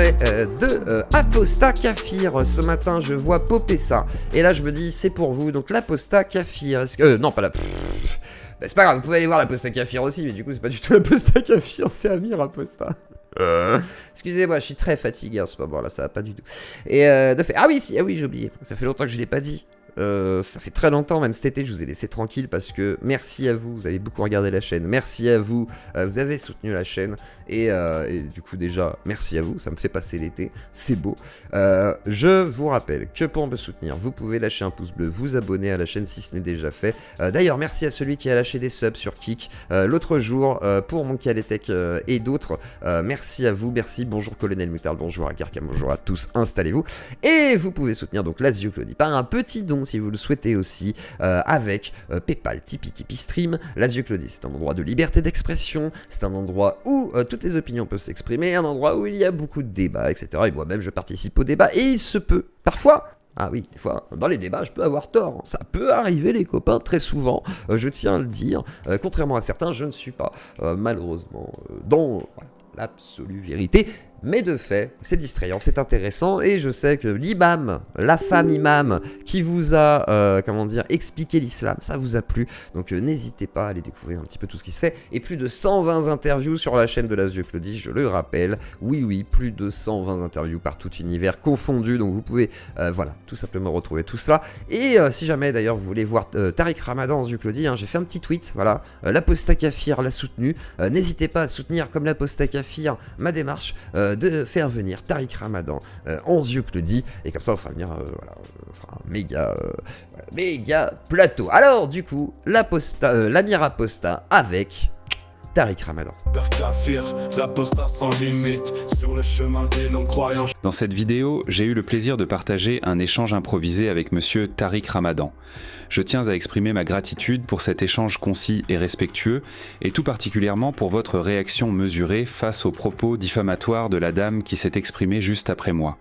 extrait de Aposta Kafir. Ce matin, je vois popper ça. Et là, je me dis, c'est pour vous. Donc, l'Aposta Kafir. Est-ce que... non, pas la... Bah, c'est pas grave, vous pouvez aller voir l'Aposta Kafir aussi, mais du coup, c'est pas du tout l'Aposta Kafir, c'est Amir Aposta. Excusez-moi, je suis très fatigué en ce moment là, ça va pas du tout. Et de fait, ah oui, j'ai oublié. Ça fait longtemps que je l'ai pas dit. Ça fait très longtemps, même cet été, je vous ai laissé tranquille parce que merci à vous, vous avez beaucoup regardé la chaîne. Merci à vous, vous avez soutenu la chaîne. Et du coup, déjà, merci à vous, ça me fait passer l'été, c'est beau. Je vous rappelle que pour me soutenir, vous pouvez lâcher un pouce bleu, vous abonner à la chaîne si ce n'est déjà fait. D'ailleurs, merci à celui qui a lâché des subs sur Kik l'autre jour pour mon Kaletech et d'autres. Merci à vous, merci. Bonjour Colonel Mutal, bonjour à Karkam, bonjour à tous, installez-vous. Et vous pouvez soutenir donc Lazio Claudie par un petit don si vous le souhaitez aussi, avec Paypal, Tipeee Stream. Lazio Claudie, c'est un endroit de liberté d'expression, c'est un endroit où toutes les opinions peuvent s'exprimer, un endroit où il y a beaucoup de débats, etc. Et moi-même, je participe au débat, et il se peut, parfois, ah oui, des fois, dans les débats, je peux avoir tort. Ça peut arriver, les copains, très souvent, je tiens à le dire. Contrairement à certains, je ne suis pas, malheureusement, dans l'absolue vérité. Mais de fait, c'est distrayant, c'est intéressant, et je sais que l'imam, la femme imam, qui vous a, expliqué l'islam, ça vous a plu. Donc n'hésitez pas à aller découvrir un petit peu tout ce qui se fait. Et plus de 120 interviews sur la chaîne de Lazio Claudie, je le rappelle. Oui, plus de 120 interviews par tout univers confondu. Donc vous pouvez, tout simplement retrouver tout cela. Et si jamais d'ailleurs vous voulez voir Tariq Ramadan en Lazio Claudie, j'ai fait un petit tweet, voilà. L'Aposta Kafir l'a soutenu. N'hésitez pas à soutenir comme l'Aposta Kafir ma démarche. De faire venir Tariq Ramadan en Lazio Claudie, et comme ça on fera venir un méga plateau. Alors du coup, l'Amir Aposta avec Tariq Ramadan. Dans cette vidéo, j'ai eu le plaisir de partager un échange improvisé avec monsieur Tariq Ramadan. Je tiens à exprimer ma gratitude pour cet échange concis et respectueux, et tout particulièrement pour votre réaction mesurée face aux propos diffamatoires de la dame qui s'est exprimée juste après moi.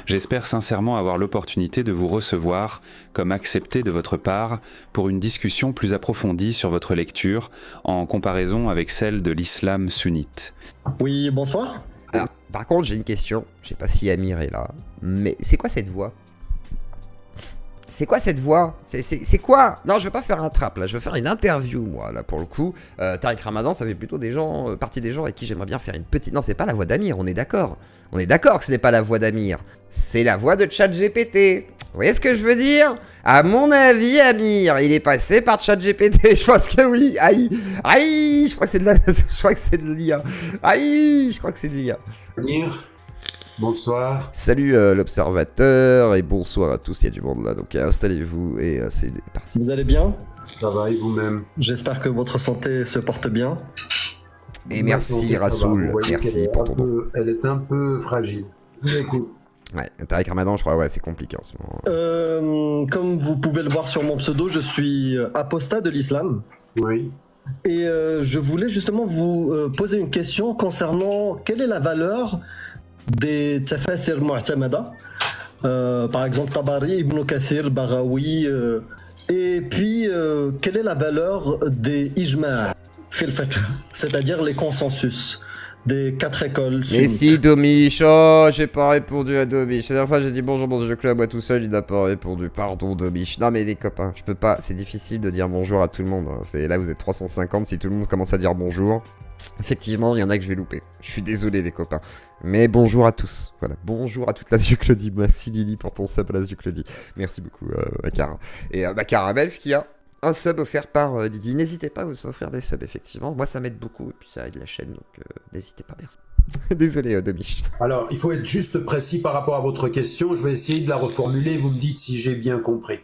J'espère sincèrement avoir l'opportunité de vous recevoir, comme accepté de votre part, pour une discussion plus approfondie sur votre lecture, en comparaison avec celle de l'islam sunnite. Oui, bonsoir. Alors, par contre, j'ai une question, je sais pas si Amir est là, mais c'est quoi cette voix ? C'est quoi cette voix ? C'est quoi ? Non, je veux pas faire un trap là, je veux faire une interview moi là pour le coup. Tariq Ramadan, ça fait plutôt partie des gens avec qui j'aimerais bien faire une petite... Non, c'est pas la voix d'Amir, on est d'accord. On est d'accord que ce n'est pas la voix d'Amir. C'est la voix de ChatGPT. Vous voyez ce que je veux dire ? À mon avis, Amir, il est passé par ChatGPT. Je pense que oui. Aïe, je crois que c'est de l'IA. Aïe, je crois que c'est de l'IA. Amir, bonsoir. Salut l'observateur et bonsoir à tous, il y a du monde là, donc installez-vous et c'est parti. Vous allez bien ? Ça va et vous-même ? J'espère que votre santé se porte bien. Et merci Rassoul, merci pour ton don. Elle est un peu fragile. Je vous écoute. Ouais, Tariq Ramadan, je crois, c'est compliqué en ce moment. Comme vous pouvez le voir sur mon pseudo, je suis apostat de l'islam. Oui. Et je voulais justement vous poser une question concernant quelle est la valeur des tafasir mu'tamada, par exemple Tabari, Ibn Kathir, Baghawi, et puis quelle est la valeur des ijma' fil fiqh, c'est-à-dire les consensus des 4 écoles. Mais si Domiche, oh j'ai pas répondu à Domiche. La dernière fois j'ai dit bonjour je club à moi tout seul, il n'a pas répondu. Pardon Domiche. Non mais les copains, je peux pas, c'est difficile de dire bonjour à tout le monde. C'est là vous êtes 350, si tout le monde commence à dire bonjour. Effectivement, il y en a que je vais louper. Je suis désolé les copains. Mais bonjour à tous. Voilà, bonjour à toute la Lazio Claudie. Merci Lily pour ton sub à la Lazio Claudie. Merci beaucoup Bakara. Et Bakara Belf qui a un sub offert par Lily. N'hésitez pas à vous offrir des subs effectivement. Moi ça m'aide beaucoup et puis ça aide la chaîne donc n'hésitez pas, merci. Désolé Domiche. Alors, il faut être juste précis par rapport à votre question. Je vais essayer de la reformuler. Vous me dites si j'ai bien compris.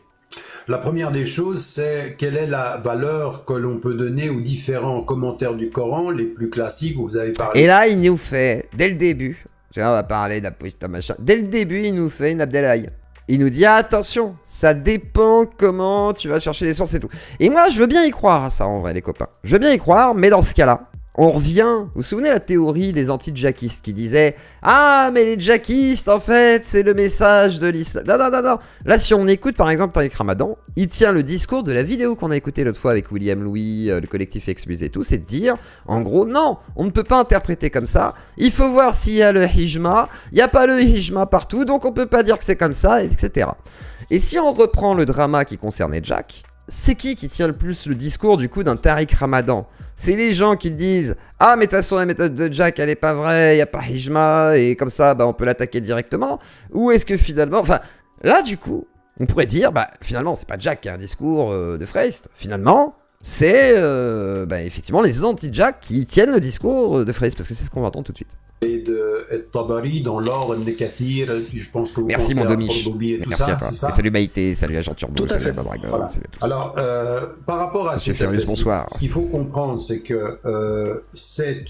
La première des choses, c'est quelle est la valeur que l'on peut donner aux différents commentaires du Coran, les plus classiques, où vous avez parlé. Et là, il nous fait, dès le début, on va parler d'Aposta machin, dès le début, il nous fait une Abdelhaï. Il nous dit, attention, ça dépend comment tu vas chercher les sources et tout. Et moi, je veux bien y croire à ça, en vrai, les copains. Je veux bien y croire, mais dans ce cas-là, on revient, vous vous souvenez la théorie des anti-jackistes qui disaient « Ah, mais les jackistes, en fait, c'est le message de l'islam. » Non. Là, si on écoute, par exemple, Tariq Ramadan, il tient le discours de la vidéo qu'on a écouté l'autre fois avec William Louis, le collectif Excuse et tout, c'est de dire, en gros, non, on ne peut pas interpréter comme ça. Il faut voir s'il y a le hijma. Il n'y a pas le hijma partout, donc on peut pas dire que c'est comme ça, etc. Et si on reprend le drama qui concernait Jack, c'est qui tient le plus le discours du coup d'un Tariq Ramadan? C'est les gens qui disent « Ah mais de toute façon la méthode de Jack elle est pas vraie, il n'y a pas hijma et comme ça bah, on peut l'attaquer directement » ou est-ce que finalement... Enfin là du coup on pourrait dire bah finalement c'est pas Jack qui a un discours de Freist, finalement c'est effectivement les anti-Jack qui tiennent le discours de Freist parce que c'est ce qu'on va entendre tout de suite. Et de Tabari dans l'ordre de Kathir, je pense que vous merci pensez mon à Domiche, Cordobi et tout merci ça, à toi. c'est ça? Et salut Maïté, salut Agent Turbo, Tout à salut fait. Babragon, Voilà. salut à tous. Alors, par rapport à Monsieur ces Furious, tafaciles, bonsoir. ce qu'il faut comprendre, c'est que c'est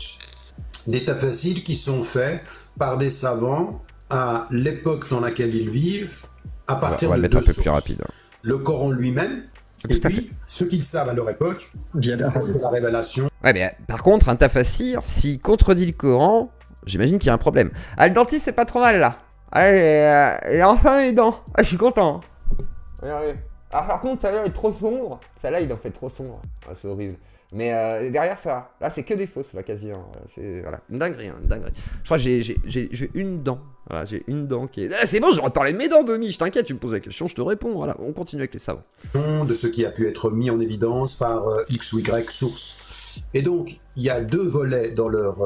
des tafaciles qui sont faits par des savants à l'époque dans laquelle ils vivent, à partir On va de le mettre un deux peu sources. plus rapide. Le Coran lui-même, et Tout à puis ce qu'ils savent à leur époque, Via la la révélation. Ouais, mais par contre, un tafassir, s'il contredit le Coran, j'imagine qu'il y a un problème. Ah, le dentiste, c'est pas trop mal là. Allez, il a enfin les dents. Ah, je suis content. Regardez. Ah, par contre, celle-là est trop sombre. Celle-là, il en fait trop sombre. Ah, c'est horrible. Mais derrière ça, là, c'est que des fausses, là, quasiment. C'est voilà, une dinguerie, une dinguerie. Je crois que j'ai une dent. Voilà, j'ai une dent qui est. Ah, c'est bon, j'aurais parlé de mes dents, Domi. Je t'inquiète, tu me poses la question, je te réponds. Voilà, on continue avec les savants. De ce qui a pu être mis en évidence par X ou Y source. Et donc, il y a deux volets dans leur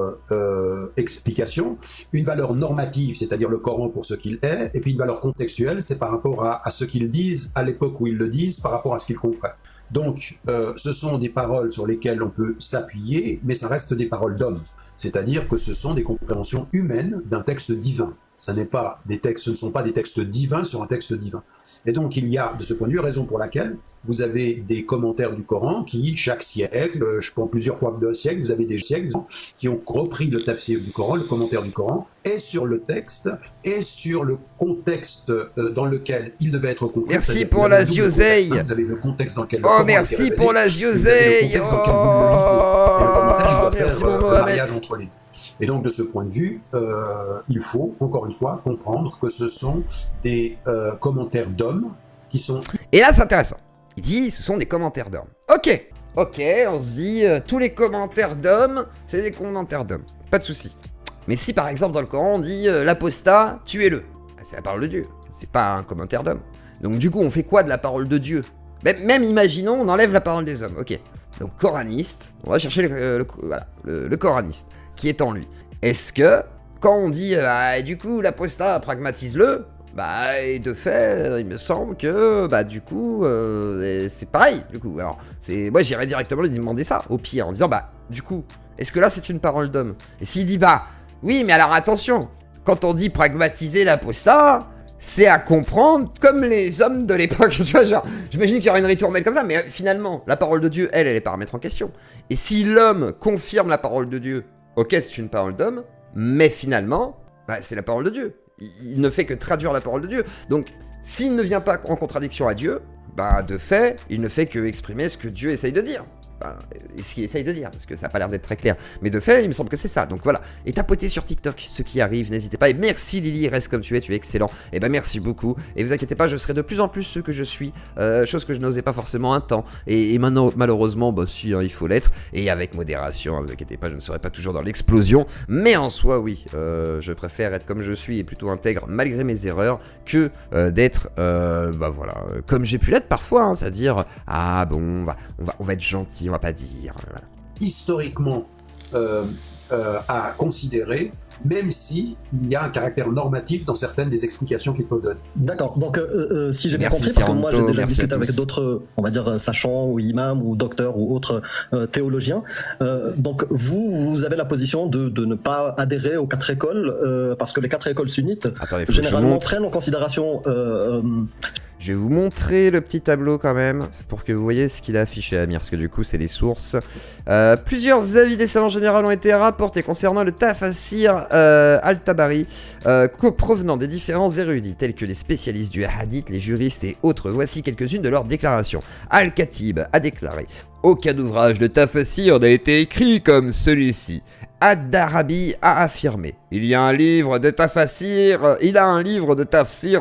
explication. Une valeur normative, c'est-à-dire le Coran pour ce qu'il est, et puis une valeur contextuelle, c'est par rapport à ce qu'ils disent à l'époque où ils le disent, par rapport à ce qu'ils comprennent. Donc, ce sont des paroles sur lesquelles on peut s'appuyer, mais ça reste des paroles d'hommes. C'est-à-dire que ce sont des compréhensions humaines d'un texte divin. Ce ne sont pas des textes divins sur un texte divin. Et donc, il y a, de ce point de vue, raison pour laquelle vous avez des commentaires du Coran qui, chaque siècle, je prends plusieurs fois 2 siècles, vous avez des siècles qui ont repris le tafsir du Coran, le commentaire du Coran, et sur le texte, et sur le contexte dans lequel il devait être compris. Merci pour la zioseille. Vous avez le contexte dans lequel le Oh, Coran a été merci révélé, pour la le zioseille. contexte dans lequel vous le lisez. Et le commentaire, il doit Merci, faire mon le Mohamed. mariage entre les deux. Et donc, de ce point de vue, il faut, encore une fois, comprendre que ce sont des commentaires d'hommes qui sont... Et là, c'est intéressant. Il dit, ce sont des commentaires d'hommes. Ok, on se dit, tous les commentaires d'hommes, c'est des commentaires d'hommes. Pas de souci. Mais si, par exemple, dans le Coran, on dit, l'apostat, tuez-le. Bah, c'est la parole de Dieu. C'est pas un commentaire d'homme. Donc, du coup, on fait quoi de la parole de Dieu? Même imaginons, on enlève la parole des hommes. Ok. Donc, coraniste, on va chercher le coraniste qui est en lui. Est-ce que, quand on dit, du coup, l'apostat, pragmatise-le, bah, et de fait, il me semble que, bah, du coup, c'est pareil, du coup. Alors, moi, j'irais directement lui demander ça, au pire, en disant, bah, du coup, est-ce que là, c'est une parole d'homme? Et s'il dit, bah, oui, mais alors attention, quand on dit pragmatiser l'apostat, c'est à comprendre comme les hommes de l'époque, tu vois, genre, j'imagine qu'il y aura une ritournelle comme ça, mais finalement, la parole de Dieu, elle est pas à remettre en question. Et si l'homme confirme la parole de Dieu, ok, c'est une parole d'homme, mais finalement, bah, c'est la parole de Dieu. Il ne fait que traduire la parole de Dieu. Donc, s'il ne vient pas en contradiction à Dieu, bah, de fait, il ne fait que exprimer ce que Dieu essaye de dire. Et ce qu'il essaye de dire, parce que ça n'a pas l'air d'être très clair. Mais de fait, il me semble que c'est ça. Donc voilà. Et tapotez sur TikTok ce qui arrive, n'hésitez pas. Et merci Lily, reste comme tu es excellent. Et ben merci beaucoup. Et vous inquiétez pas, je serai de plus en plus ce que je suis. Chose que je n'osais pas forcément un temps. Et maintenant, malheureusement, bah si, hein, il faut l'être. Et avec modération, hein, vous inquiétez pas, je ne serai pas toujours dans l'explosion. Mais en soi, oui, je préfère être comme je suis et plutôt intègre malgré mes erreurs que d'être, bah voilà, comme j'ai pu l'être parfois. Hein, c'est-à-dire, ah bon, on va être gentil. On va pas dire. Voilà. Historiquement à considérer, même si il y a un caractère normatif dans certaines des explications qu'ils peuvent donner. D'accord, donc si j'ai bien Merci, compris, parce que moi j'ai Siranto, déjà merci discuté à avec tous. d'autres, on va dire, sachants ou imams ou docteurs ou autres théologiens, donc vous avez la position de ne pas adhérer aux 4 écoles, parce que les 4 écoles sunnites, Attendez, faut que je généralement montre. prennent en considération... Je vais vous montrer le petit tableau quand même, pour que vous voyez ce qu'il a affiché Amir, parce que du coup c'est les sources. Plusieurs avis des savants généraux ont été rapportés concernant le Tafsir al-Tabari, provenant des différents érudits, tels que les spécialistes du hadith, les juristes et autres. Voici quelques-unes de leurs déclarations. Al-Khatib a déclaré: Aucun ouvrage de tafsir n'a été écrit comme celui-ci. Ad-Darabi a affirmé: il y a un livre de tafsir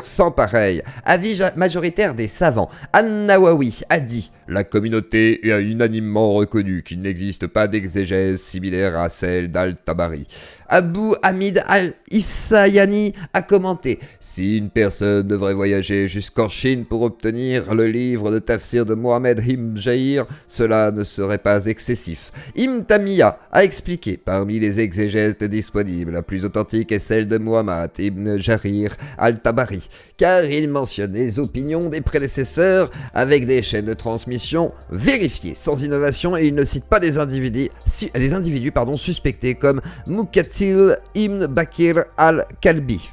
sans pareil. Avis majoritaire des savants. An-Nawawi a dit: la communauté a unanimement reconnu qu'il n'existe pas d'exégèse similaire à celle d'Al-Tabari. Abu Hamid al-Ifsayani a commenté: si une personne devrait voyager jusqu'en Chine pour obtenir le livre de tafsir de Mohamed Ibn Jair, cela ne serait pas excessif. Ibn Tamiya a expliqué: parmi les exégèses disponibles, la plus authentique est celle de Muhammad Ibn Jarir al-Tabari, car il mentionne les opinions des prédécesseurs avec des chaînes de transmission vérifiées, sans innovation, et il ne cite pas des individus suspectés comme Muqatil Ibn Bakir al-Kalbi.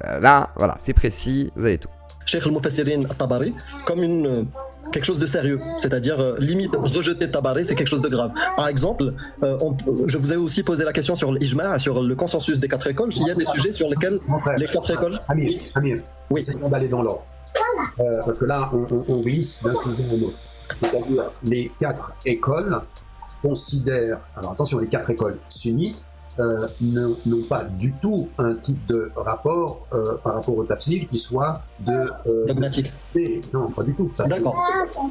Voilà, c'est précis, vous avez tout. Cheikh al-Mufassirin al-Tabari comme quelque chose de sérieux, c'est-à-dire limite rejeter Tabari, c'est quelque chose de grave. Par exemple, je vous ai aussi posé la question sur l'Ijma', sur le consensus des 4 écoles. Il y a des sujets sur lesquels les 4 écoles... Amir, oui. essayons d'aller dans l'ordre. Parce que là, on glisse d'un sujet à un autre. C'est-à-dire, les 4 écoles considèrent, alors attention, les 4 écoles sunnites n'ont pas du tout un type de rapport par rapport au tafsir qui soit dogmatique. Non, pas du tout. D'accord.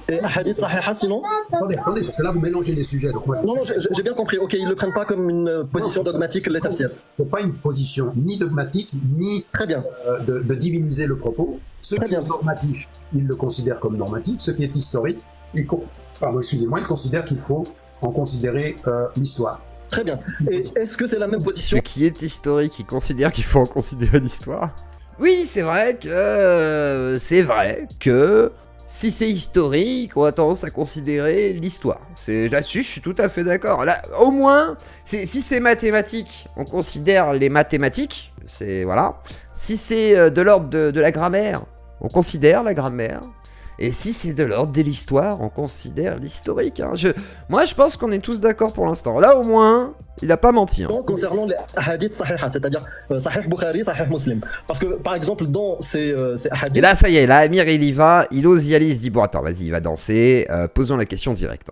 Et hadith sahiha sinon? Attendez, parce que là vous mélangez les sujets. Donc moi, non, j'ai bien compris. Ok, ils ne le prennent pas comme une position dogmatique, les tafsirs. C'est pas une position ni dogmatique, ni très bien de diviniser le propos. Ce qui est normatif, ils le considèrent comme normatif. Ce qui est historique, ils considèrent qu'il faut en considérer l'histoire. Très bien. Et est-ce que c'est la même position? Ce qui est historique, il considère qu'il faut en considérer l'histoire. Oui, c'est vrai que si c'est historique, on a tendance à considérer l'histoire. Là-dessus, je suis tout à fait d'accord. Là, au moins, si c'est mathématique, on considère les mathématiques. Voilà. Si c'est de l'ordre de la grammaire, on considère la grammaire. Et si c'est de l'ordre de l'histoire, on considère l'historique. Hein. Moi, je pense qu'on est tous d'accord pour l'instant. Là, au moins, il n'a pas menti. Hein. Concernant les hadiths sahiha, c'est-à-dire Sahih Bukhari, Sahih Muslim. Parce que, par exemple, dans ces hadiths... Et là, ça y est, là, Amir, il y va, il ose y aller, il se dit, bon, attends, vas-y, il va danser, posons la question directe.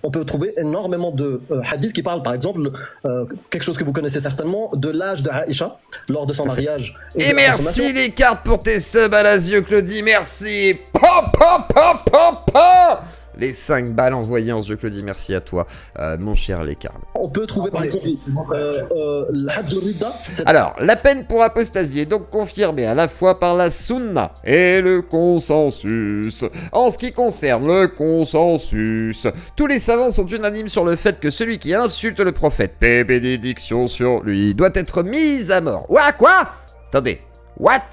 On peut trouver énormément de hadiths qui parlent, par exemple, quelque chose que vous connaissez certainement, de l'âge de Aïcha, lors de son mariage. Et merci les cartes pour tes subs à l'asieux, Claudie, merci. Pa. Les 5 balles envoyées en jeu, Claudie, merci à toi, mon cher Lécarne. On peut trouver par exemple l'had rida. Alors, la peine pour apostasie est donc confirmée à la fois par la sunna et le consensus. En ce qui concerne le consensus, tous les savants sont unanimes sur le fait que celui qui insulte le prophète, paix et bénédiction sur lui, doit être mis à mort. Ouah, quoi? Attendez, what?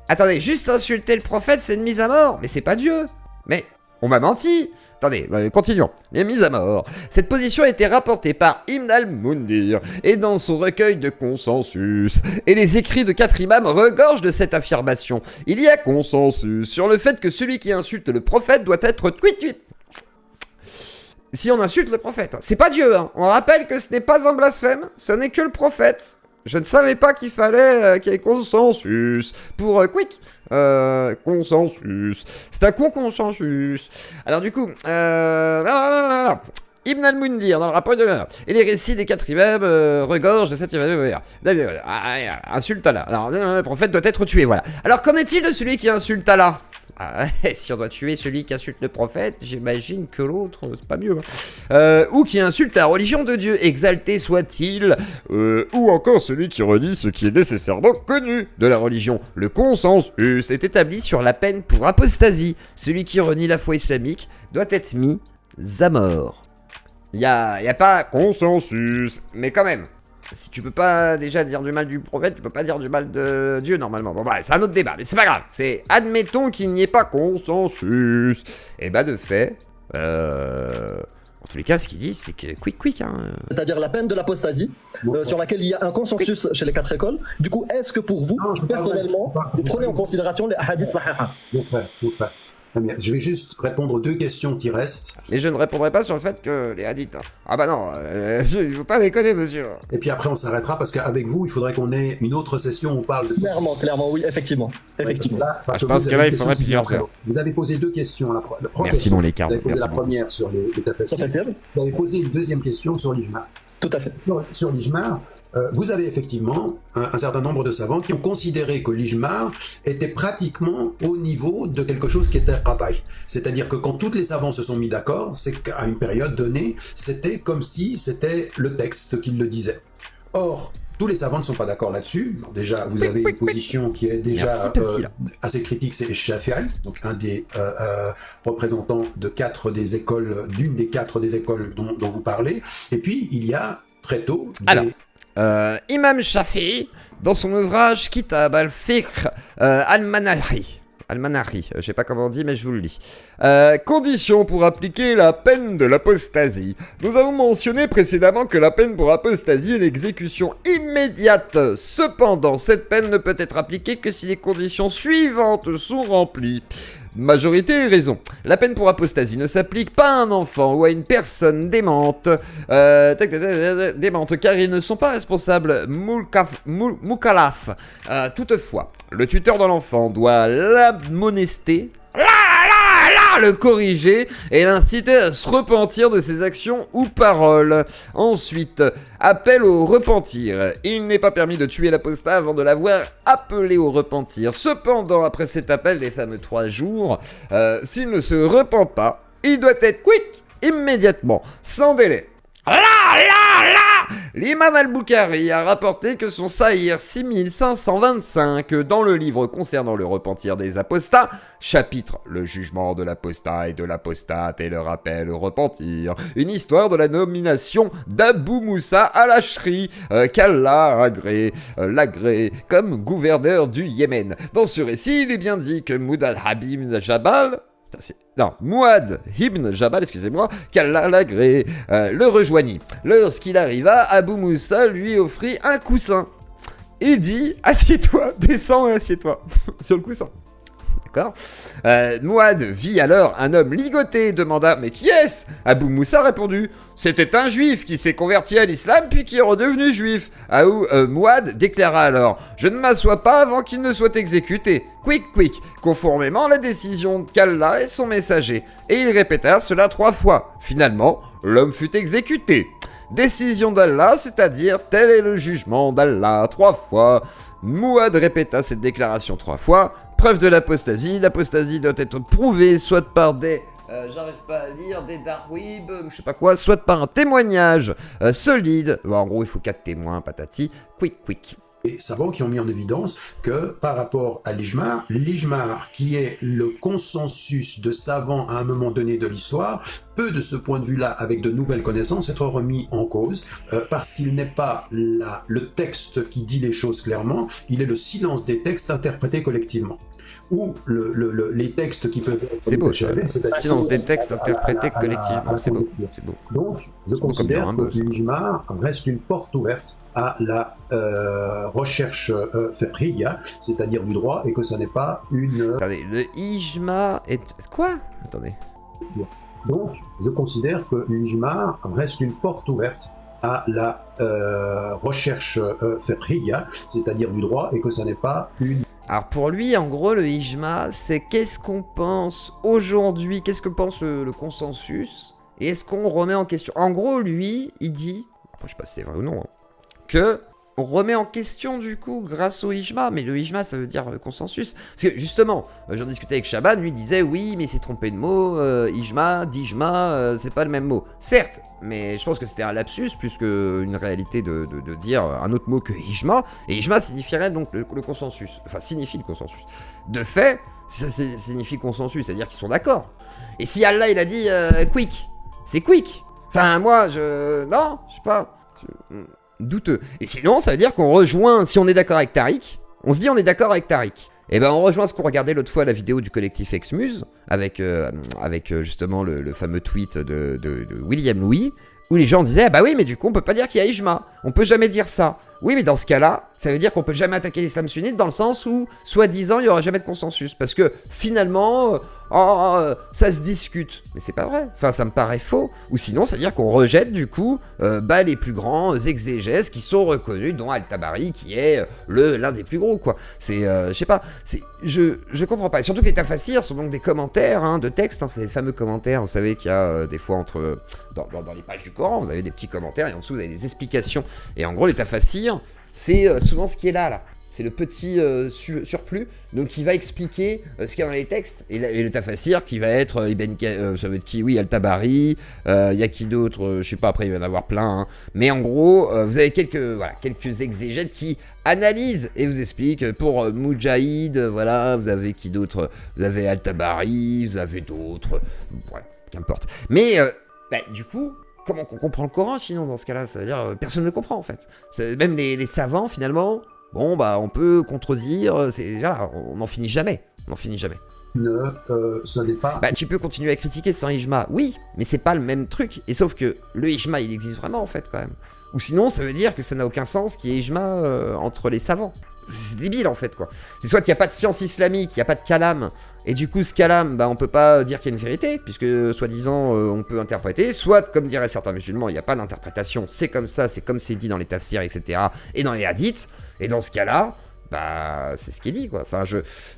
Attendez, juste insulter le prophète, c'est une mise à mort? Mais c'est pas Dieu. Mais on m'a menti. Attendez, continuons. Les mises à mort. Cette position a été rapportée par Ibn al-Mundir et dans son recueil de consensus. Et les écrits de 4 imams regorgent de cette affirmation. Il y a consensus sur le fait que celui qui insulte le prophète doit être tweet. Si on insulte le prophète, c'est pas Dieu. Hein. On rappelle que ce n'est pas un blasphème, ce n'est que le prophète. Je ne savais pas qu'il fallait qu'il y ait consensus pour quick. Consensus. C'est un consensus. Alors du coup, Ibn al-Mundir dans le rapport de... Et les récits des 4 imams regorgent de cette... Insulte Allah. Alors le prophète doit être tué, voilà. Alors qu'en est-il de celui qui insulte Allah? Si on doit tuer celui qui insulte le prophète, j'imagine que l'autre, c'est pas mieux. Ou qui insulte la religion de Dieu, exalté soit-il. Ou encore celui qui renie ce qui est nécessairement connu de la religion. Le consensus est établi sur la peine pour apostasie. Celui qui renie la foi islamique doit être mis à mort. Y a pas consensus, mais quand même. Si tu peux pas déjà dire du mal du prophète, tu peux pas dire du mal de Dieu normalement. Bon bah c'est un autre débat, mais c'est pas grave. C'est admettons qu'il n'y ait pas consensus. Et bah de fait, en tous les cas, ce qu'ils disent, c'est que quick, hein. C'est-à-dire la peine de l'apostasie, sur laquelle il y a un consensus chez les 4 écoles. Du coup, est-ce que pour vous, personnellement, vous prenez en considération les hadiths sahiha? Mon frère. Très bien. Je vais juste répondre aux 2 questions qui restent. Mais je ne répondrai pas sur le fait que les hadiths... Ah bah non, il faut pas déconner, monsieur. Et puis après, on s'arrêtera parce qu'avec vous, il faudrait qu'on ait une autre session où on parle de... Clairement, oui, effectivement. Là, parce je que pense vous que avez là, une il faudrait question plusieurs heures. Vous avez posé 2 questions. La première Merci, question, mon Lécard. Vous avez posé Merci la beaucoup. première sur les Ça tafasirs. facile. Vous avez posé une deuxième question sur l'Ijma. Tout à fait. Sur l'Ijma, vous avez effectivement un certain nombre de savants qui ont considéré que l'Ijma était pratiquement au niveau de quelque chose qui était qat'i. C'est-à-dire que quand tous les savants se sont mis d'accord, c'est qu'à une période donnée, c'était comme si c'était le texte qui le disait. Or, tous les savants ne sont pas d'accord là-dessus. Donc déjà, vous avez une position qui est déjà assez critique, c'est Shafi'i, donc un des représentants de d'une des quatre des écoles dont vous parlez. Et puis, il y a très tôt Alors, Imam Shafi'i, dans son ouvrage Kitab al-Fiqh al-Manahi, je sais pas comment on dit, mais je vous le lis. Condition pour appliquer la peine de l'apostasie. Nous avons mentionné précédemment que la peine pour apostasie est l'exécution immédiate. Cependant, cette peine ne peut être appliquée que si les conditions suivantes sont remplies. Majorité et raison. La peine pour apostasie ne s'applique pas à un enfant ou à une personne démente, démente car ils ne sont pas responsables mukallaf. Toutefois, le tuteur de l'enfant doit l'admonester, le corriger et l'inciter à se repentir de ses actions ou paroles. Ensuite, appel au repentir. Il n'est pas permis de tuer l'apostat avant de l'avoir appelé au repentir. Cependant, après cet appel des fameux 3 jours, s'il ne se repent pas, il doit être quick, immédiatement, sans délai. L'imam al-Bukhari a rapporté que son Sahih 6525 dans le livre concernant le repentir des apostats, chapitre le jugement de l'apostat et de l'apostate et le rappel au repentir, une histoire de la nomination d'Abu Moussa al-Ashri qu'Allah l'agrée comme gouverneur du Yémen. Dans ce récit, il est bien dit que Mouad ibn Jabal, excusez-moi, qu'Allah l'agrée, le rejoignit. Lorsqu'il arriva, Abu Moussa lui offrit un coussin et dit « Assieds-toi, descends et assieds-toi sur le coussin. » D'accord. Mouad vit alors un homme ligoté et demanda « Mais qui est-ce » Abu Moussa répondit « C'était un juif qui s'est converti à l'islam puis qui est redevenu juif. » Mouad déclara alors « Je ne m'assois pas avant qu'il ne soit exécuté. Quick, conformément à la décision qu'Allah et son messager. » Et il répéta cela 3 fois. Finalement, l'homme fut exécuté. Décision d'Allah, c'est-à-dire tel est le jugement d'Allah 3 fois. Mouad répéta cette déclaration 3 fois. Preuve de l'apostasie. L'apostasie doit être prouvée soit par des... j'arrive pas à lire, des darwib, je sais pas quoi, soit par un témoignage solide. Bon, en gros, il faut 4 témoins, patati. Quick. Et savants qui ont mis en évidence que par rapport à l'Ijma, qui est le consensus de savants à un moment donné de l'histoire, peut de ce point de vue-là, avec de nouvelles connaissances, être remis en cause, parce qu'il n'est pas le texte qui dit les choses clairement, il est le silence des textes interprétés collectivement. Ou les textes qui peuvent être... C'est beau, le silence des textes interprétés collectivement, c'est beau. Donc, je considère que l'Ijma reste une porte ouverte à la recherche fiqhiyya, c'est-à-dire du droit, et que ça n'est pas une... Attendez, le ijma est... Quoi ? Attendez. Donc, je considère que l'ijma reste une porte ouverte à la recherche fiqhiyya, c'est-à-dire du droit, et que ça n'est pas une... Alors pour lui, en gros, le ijma, c'est qu'est-ce qu'on pense aujourd'hui, qu'est-ce que pense le consensus, et est-ce qu'on remet en question. En gros, lui, il dit, après je sais pas si c'est vrai ou non, que on remet en question du coup grâce au ijma, mais le ijma ça veut dire consensus. Parce que justement, j'en discutais avec Shaban, lui disait oui mais c'est trompé de mot, ijma, d'ijma, c'est pas le même mot. Certes, mais je pense que c'était un lapsus plus qu'une réalité de dire un autre mot que ijma, et ijma signifierait donc le consensus, enfin signifie le consensus. De fait, ça signifie consensus, c'est-à-dire qu'ils sont d'accord. Et si Allah il a dit quick, c'est quick. Enfin moi non, je sais pas... douteux. Et sinon, ça veut dire qu'on rejoint, si on est d'accord avec Tariq, on se dit on est d'accord avec Tariq. Et ben on rejoint ce qu'on regardait l'autre fois, la vidéo du collectif Exmuse, avec justement le fameux tweet de William Louis, où les gens disaient ah bah oui mais du coup on peut pas dire qu'il y a ijma, on peut jamais dire ça. Oui mais dans ce cas-là, ça veut dire qu'on peut jamais attaquer l'islam sunnite dans le sens où, soi-disant, il y aura jamais de consensus. Parce que finalement, ça se discute. Mais c'est pas vrai. Enfin, ça me paraît faux. Ou sinon, ça veut dire qu'on rejette du coup les plus grands exégèses qui sont reconnus, dont Al-Tabari qui est l'un des plus gros, quoi. C'est, je sais pas, je comprends pas. Et surtout que les tafassirs sont donc des commentaires de texte, c'est les fameux commentaires, vous savez qu'il y a des fois dans les pages du Coran, vous avez des petits commentaires et en dessous vous avez des explications. Et en gros, les tafassirs, c'est souvent ce qui est là. C'est le petit surplus, donc qui va expliquer ce qu'il y a dans les textes. Et le tafassir qui va être ça va être qui? Oui, Al-Tabari, il y a qui d'autre? Je sais pas, après il va y en avoir plein. Mais en gros, vous avez quelques exégètes qui analysent et vous expliquent. Pour Moudjahid, vous avez qui d'autre? Vous avez Al-Tabari, vous avez d'autres. Voilà, qu'importe. Mais du coup, comment qu'on comprend le Coran sinon dans ce cas-là? Ça veut dire personne ne le comprend en fait. Même les savants finalement. Bon, on peut contredire, on n'en finit jamais. Ce n'est pas... tu peux continuer à critiquer sans ijma, oui, mais c'est pas le même truc. Et sauf que le ijma, il existe vraiment en fait, quand même. Ou sinon, ça veut dire que ça n'a aucun sens qu'il y ait ijma entre les savants. C'est débile en fait, quoi. C'est soit qu'il n'y a pas de science islamique, il n'y a pas de kalam, et du coup ce kalam, on peut pas dire qu'il y a une vérité, puisque soi-disant on peut interpréter, soit comme diraient certains musulmans, il n'y a pas d'interprétation, c'est comme ça, c'est comme c'est dit dans les tafsirs, etc., et dans les hadiths, et dans ce cas-là, c'est ce qui est dit, quoi. Enfin,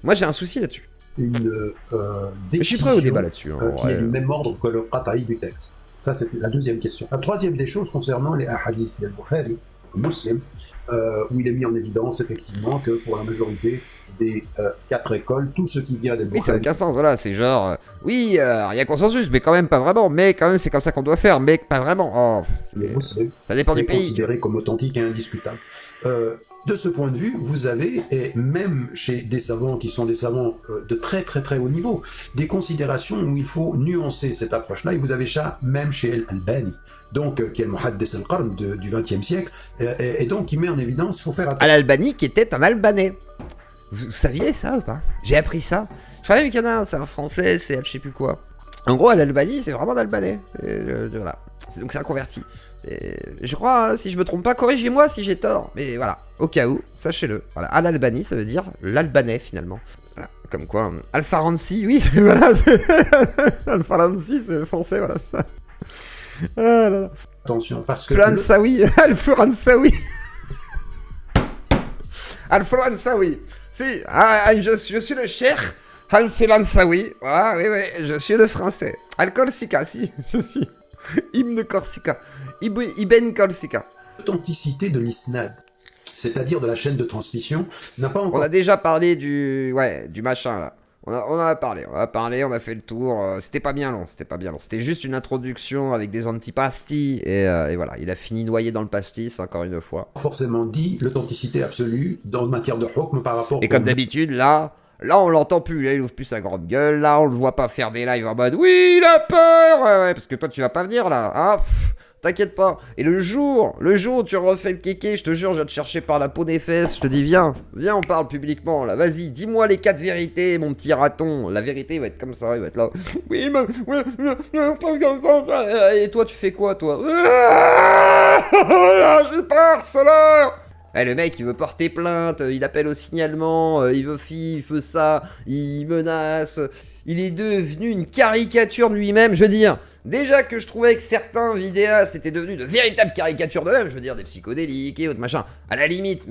moi j'ai un souci là-dessus. Je suis prêt au débat là-dessus. Qui est du même ordre que le qata'i du texte. Ça, c'est la deuxième question. La troisième des choses concernant les hadiths, les Bukhari, Muslim, où il est mis en évidence effectivement que pour la majorité des 4 écoles, tout ce qui vient des Bukhari... Oui, ça n'a aucun sens, voilà, c'est genre... il y a consensus, mais quand même pas vraiment, mais quand même c'est comme ça qu'on doit faire, mais pas vraiment. Les Muslims, ça dépend du pays. Considéré comme authentique et indiscutable. De ce point de vue, vous avez, et même chez des savants qui sont des savants de très très très haut niveau, des considérations où il faut nuancer cette approche-là, et vous avez ça même chez Al-Albani, donc qui est le Muhaddis al-Qarn du XXe siècle, et donc qui met en évidence, il faut faire attention. Al-Albani qui était un Albanais. Vous saviez ça ou pas? J'ai appris ça. Je savais qu'il y en a un, c'est un français, c'est je sais plus quoi. En gros, Al-Albani, c'est vraiment d'Albanais. Voilà. Donc c'est un converti. Je crois, si je me trompe pas, corrigez-moi si j'ai tort. Mais voilà, au cas où, sachez-le. Voilà, Al-Albani, ça veut dire l'Albanais finalement. Voilà, comme quoi, Al-Faransi, oui, voilà. Al-Faransi, c'est français, voilà ça. Ah là là. Attention, parce que... Al-Faransawi, Al-Faransawi. Al-Faransawi. Si, je suis le cheikh Al-Faransawi. Ah oui, je suis le français. Al-Korsika, si, je suis Ibn Korsika. Ibn Korsika. L'authenticité de l'isnad, c'est-à-dire de la chaîne de transmission, n'a pas encore... On a déjà parlé du machin là. On en a parlé, on a fait le tour. C'était pas bien long. C'était juste une introduction avec des antipastis et voilà. Il a fini noyé dans le pastis encore une fois. Forcément dit l'authenticité absolue dans matière de hukm par rapport... Et comme d'habitude là on l'entend plus. Là il ouvre plus sa grande gueule. Là on le voit pas faire des lives en mode oui il a peur. Ouais, parce que toi tu vas pas venir là. Hein. T'inquiète pas. Et le jour où tu refais le kéké, je te jure, je vais te chercher par la peau des fesses. Je te dis, viens, on parle publiquement, là. Vas-y, dis-moi les 4 vérités, mon petit raton. La vérité va être comme ça, il va être là. Oui, mais... Et toi, tu fais quoi, toi? J'ai peur, harceleur. Le mec, il veut porter plainte, il appelle au signalement, il veut ça, il menace. Il est devenu une caricature de lui-même, je veux dire. Déjà que je trouvais que certains vidéastes étaient devenus de véritables caricatures d'eux-mêmes, je veux dire des psychodéliques et autres machin, à la limite,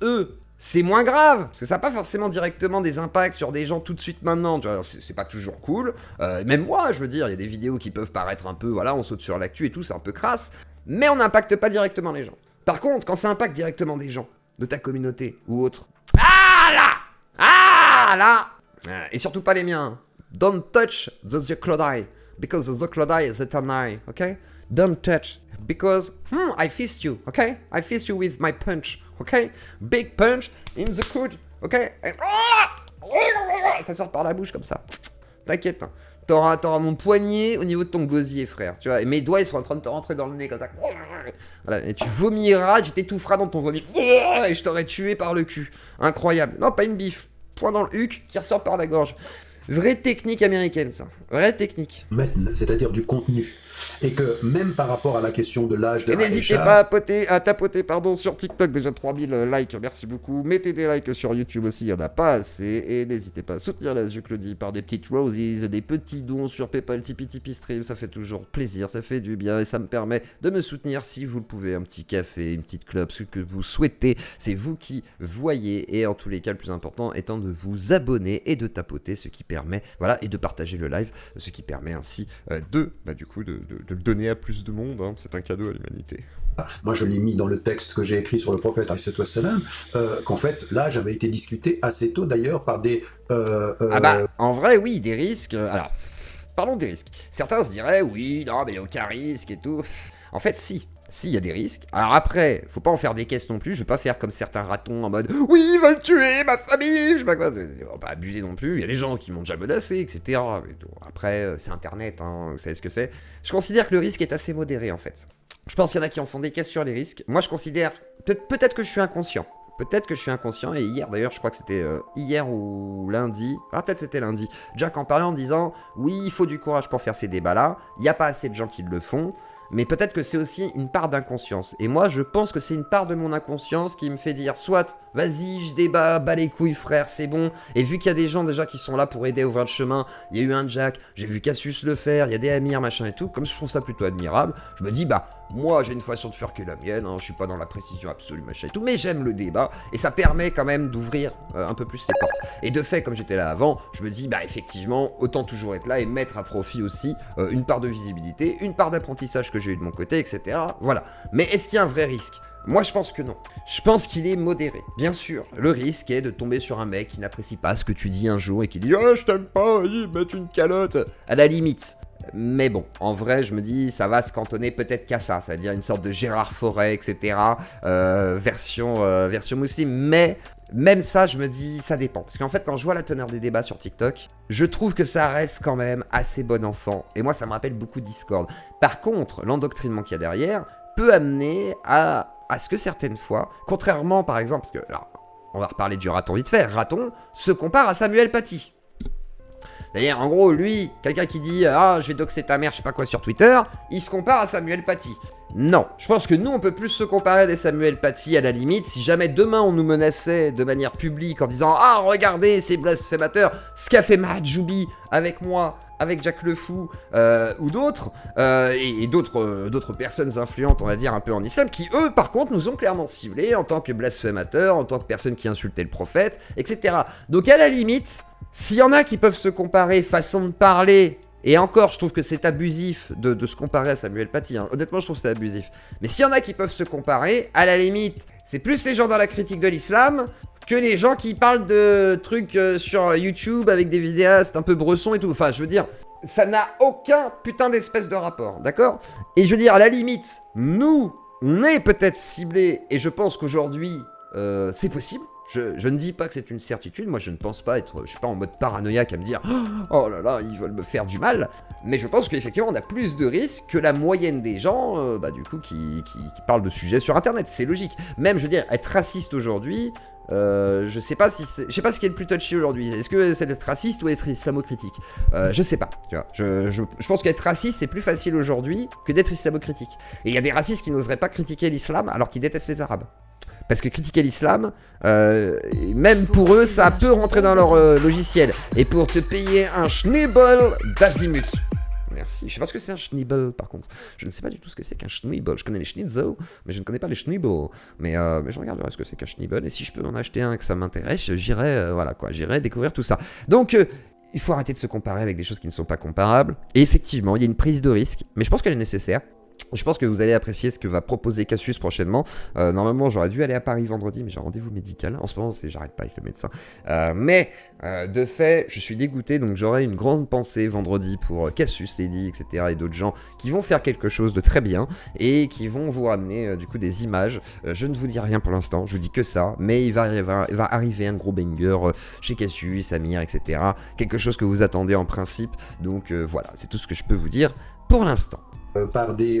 eux, c'est moins grave, parce que ça n'a pas forcément directement des impacts sur des gens tout de suite maintenant, tu vois, c'est pas toujours cool, même moi, je veux dire, il y a des vidéos qui peuvent paraître un peu, voilà, on saute sur l'actu et tout, c'est un peu crasse, mais on n'impacte pas directement les gens. Par contre, quand ça impacte directement des gens, de ta communauté ou autre, et surtout pas les miens, don't touch the Zoclodai. Because the Zoclodai is an eye, okay? Don't touch. Because, I fist you, okay? I fist you with my punch, okay? Big punch in the coude, okay? And... ça sort par la bouche comme ça. T'inquiète, hein. T'auras mon poignet au niveau de ton gosier, frère. Tu vois, et mes doigts, ils sont en train de te rentrer dans le nez comme ça. Voilà, et tu vomiras, tu t'étoufferas dans ton vomi. Et je t'aurais tué par le cul. Incroyable. Non, pas une bifle. Point dans le huc qui ressort par la gorge. Vraie technique américaine, ça. Vraie technique. C'est-à-dire du contenu. Et que même par rapport à la question de l'âge de Et n'hésitez Aïcha, pas à tapoter sur TikTok, déjà 3000 likes, merci beaucoup. Mettez des likes sur YouTube aussi, il n'y en a pas assez. Et n'hésitez pas à soutenir la Claudie par des petites roses, des petits dons sur PayPal, Tipeee Stream, ça fait toujours plaisir, ça fait du bien et ça me permet de me soutenir si vous le pouvez. Un petit café, une petite clope, ce que vous souhaitez, c'est vous qui voyez. Et en tous les cas, le plus important étant de vous abonner et de tapoter, ce qui permet, voilà, et de partager le live, ce qui permet ainsi de le donner à plus de monde, hein. C'est un cadeau à l'humanité. moi je l'ai mis dans le texte que j'ai écrit sur le prophète qu'en fait l'âge avait été discuté assez tôt d'ailleurs par des... Ah bah, en vrai, oui, des risques. Alors, parlons des risques. Certains se diraient, oui, non, mais il n'y a aucun risque et tout. En fait, si. Si, il y a des risques. Alors après, faut pas en faire des caisses non plus. Je vais pas faire comme certains ratons en mode oui, ils veulent tuer ma famille. Je sais pas quoi. On va pas abuser non plus. Il y a des gens qui m'ont déjà menacé, etc. Après, c'est Internet, hein, vous savez ce que c'est. Je considère que le risque est assez modéré en fait. Je pense qu'il y en a qui en font des caisses sur les risques. Moi, je considère. Peut-être que je suis inconscient. Peut-être que je suis inconscient. Et hier, d'ailleurs, je crois que c'était hier ou lundi. Ah, peut-être c'était lundi. Jack en parlait en disant oui, il faut du courage pour faire ces débats-là. Il n'y a pas assez de gens qui le font. Mais peut-être que c'est aussi une part d'inconscience. Et moi, je pense que c'est une part de mon inconscience qui me fait dire, soit, vas-y, je débat, bats les couilles, frère, c'est bon. Et vu qu'il y a des gens déjà qui sont là pour aider à ouvrir le chemin, il y a eu un Jack, j'ai vu Cassius le faire, il y a des Amir, machin et tout, comme je trouve ça plutôt admirable, je me dis, bah, moi, j'ai une façon de faire qui est la mienne, hein, je suis pas dans la précision absolue, machin et tout, mais j'aime le débat, et ça permet quand même d'ouvrir un peu plus les portes. Et de fait, comme j'étais là avant, je me dis, bah, effectivement, autant toujours être là et mettre à profit aussi une part de visibilité, une part d'apprentissage que j'ai eu de mon côté, etc. Voilà. Mais est-ce qu'il y a un vrai risque ? Moi, je pense que non. Je pense qu'il est modéré. Bien sûr, le risque est de tomber sur un mec qui n'apprécie pas ce que tu dis un jour et qui dit « Ah, je t'aime pas, vas-y, mettre une calotte !» À la limite. Mais bon, en vrai, je me dis, ça va se cantonner peut-être qu'à ça, c'est-à-dire une sorte de Gérard Forêt, etc., version musulmane. Mais même ça, je me dis, ça dépend. Parce qu'en fait, quand je vois la teneur des débats sur TikTok, je trouve que ça reste quand même assez bon enfant. Et moi, ça me rappelle beaucoup Discord. Par contre, l'endoctrinement qu'il y a derrière peut amener à ce que certaines fois, contrairement par exemple, parce que, alors, on va reparler du raton vite fait, Raton se compare à Samuel Paty. D'ailleurs, en gros, lui, quelqu'un qui dit « Ah, je vais doxer ta mère, je sais pas quoi sur Twitter », il se compare à Samuel Paty. Non, je pense que nous, on peut plus se comparer à des Samuel Paty à la limite. Si jamais demain, on nous menaçait de manière publique en disant « Ah, regardez, ces blasphémateurs, ce qu'a fait Mahjoubi avec moi », avec Jack le Fou ou d'autres, et d'autres personnes influentes, on va dire, un peu en islam, qui, eux, par contre, nous ont clairement ciblés en tant que blasphémateurs, en tant que personnes qui insultaient le prophète, etc. Donc, à la limite, s'il y en a qui peuvent se comparer façon de parler, et encore, je trouve que c'est abusif de se comparer à Samuel Paty, hein. Honnêtement, je trouve que c'est abusif. Mais s'il y en a qui peuvent se comparer, à la limite, c'est plus les gens dans la critique de l'islam que les gens qui parlent de trucs sur YouTube avec des vidéastes un peu bressons et tout. Enfin, je veux dire, ça n'a aucun putain d'espèce de rapport, d'accord ? Et je veux dire, à la limite, nous, on est peut-être ciblés, et je pense qu'aujourd'hui, c'est possible. Je ne dis pas que c'est une certitude, moi je ne pense pas être, je suis pas en mode paranoïaque à me dire « Oh là là, ils veulent me faire du mal », mais je pense qu'effectivement on a plus de risques que la moyenne des gens, du coup, qui parlent de sujets sur internet, c'est logique. Même, je veux dire, être raciste aujourd'hui, je sais pas ce qui est le plus touchy aujourd'hui. Est-ce que c'est d'être raciste ou être islamo-critique ? Je sais pas, tu vois. Je pense qu'être raciste c'est plus facile aujourd'hui que d'être islamo-critique. Et il y a des racistes qui n'oseraient pas critiquer l'islam alors qu'ils détestent les arabes. Parce que critiquer l'islam, même pour eux, ça peut rentrer dans leur logiciel. Et pour te payer un schnibbel d'azimut. Merci. Je sais pas ce que c'est un schnibbel, par contre. Je ne sais pas du tout ce que c'est qu'un schnibbel. Je connais les schnitzel, mais je ne connais pas les schnibbel. Mais je regarderai ce que c'est qu'un schnibbel. Et si je peux en acheter un et que ça m'intéresse, j'irai j'irai découvrir tout ça. Donc, il faut arrêter de se comparer avec des choses qui ne sont pas comparables. Et effectivement, il y a une prise de risque, mais je pense qu'elle est nécessaire. Je pense que vous allez apprécier ce que va proposer Cassius prochainement. Normalement, j'aurais dû aller à Paris vendredi, mais j'ai un rendez-vous médical. En ce moment, j'arrête pas avec le médecin. Mais de fait, je suis dégoûté, donc j'aurai une grande pensée vendredi pour Cassius, Lady, etc. et d'autres gens qui vont faire quelque chose de très bien et qui vont vous ramener du coup des images. Je ne vous dis rien pour l'instant, je vous dis que ça, mais il va arriver un gros banger chez Cassius, Amir, etc. Quelque chose que vous attendez en principe. Donc voilà, c'est tout ce que je peux vous dire pour l'instant. Par des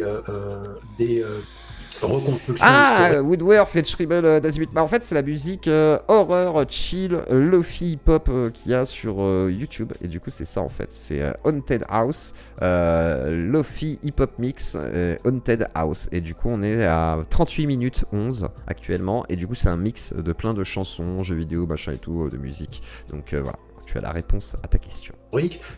reconstruction Ah, historique. Woodworth et Scribble d'Azimut. Bah, en fait, c'est la musique horreur, chill, lofi hip-hop qu'il y a sur YouTube. Et du coup, c'est ça en fait. C'est Haunted House, lofi hip-hop mix, Haunted House. Et du coup, on est à 38 minutes 11 actuellement. Et du coup, c'est un mix de plein de chansons, jeux vidéo, machin et tout, de musique. Donc voilà, tu as la réponse à ta question.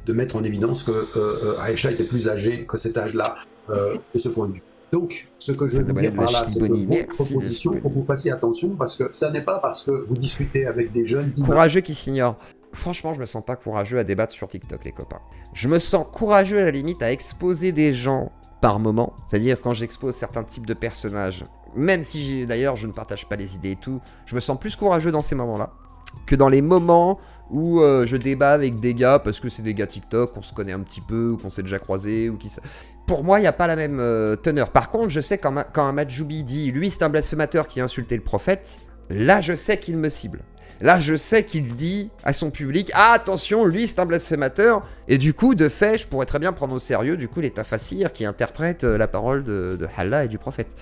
De mettre en évidence que Aïcha était plus âgée que cet âge-là, de ce point de vue. Donc, ce que je veux dire par là, c'est que votre proposition, il faut que vous fassiez attention, parce que ça n'est pas parce que vous discutez avec des jeunes... Courageux qui s'ignorent. Franchement, je me sens pas courageux à débattre sur TikTok, les copains. Je me sens courageux, à la limite, à exposer des gens par moment. C'est-à-dire, quand j'expose certains types de personnages, même si, d'ailleurs, je ne partage pas les idées et tout, je me sens plus courageux dans ces moments-là que dans les moments où je débat avec des gars, parce que c'est des gars TikTok, qu'on se connaît un petit peu, ou qu'on s'est déjà croisé, ou qui... Pour moi, il n'y a pas la même teneur. Par contre, je sais quand un Majoubi dit « lui, c'est un blasphémateur qui a insulté le prophète », là, je sais qu'il me cible. Là, je sais qu'il dit à son public « ah, attention, lui, c'est un blasphémateur », et du coup, de fait, je pourrais très bien prendre au sérieux, du coup, les tafassirs qui interprètent la parole de Allah et du prophète.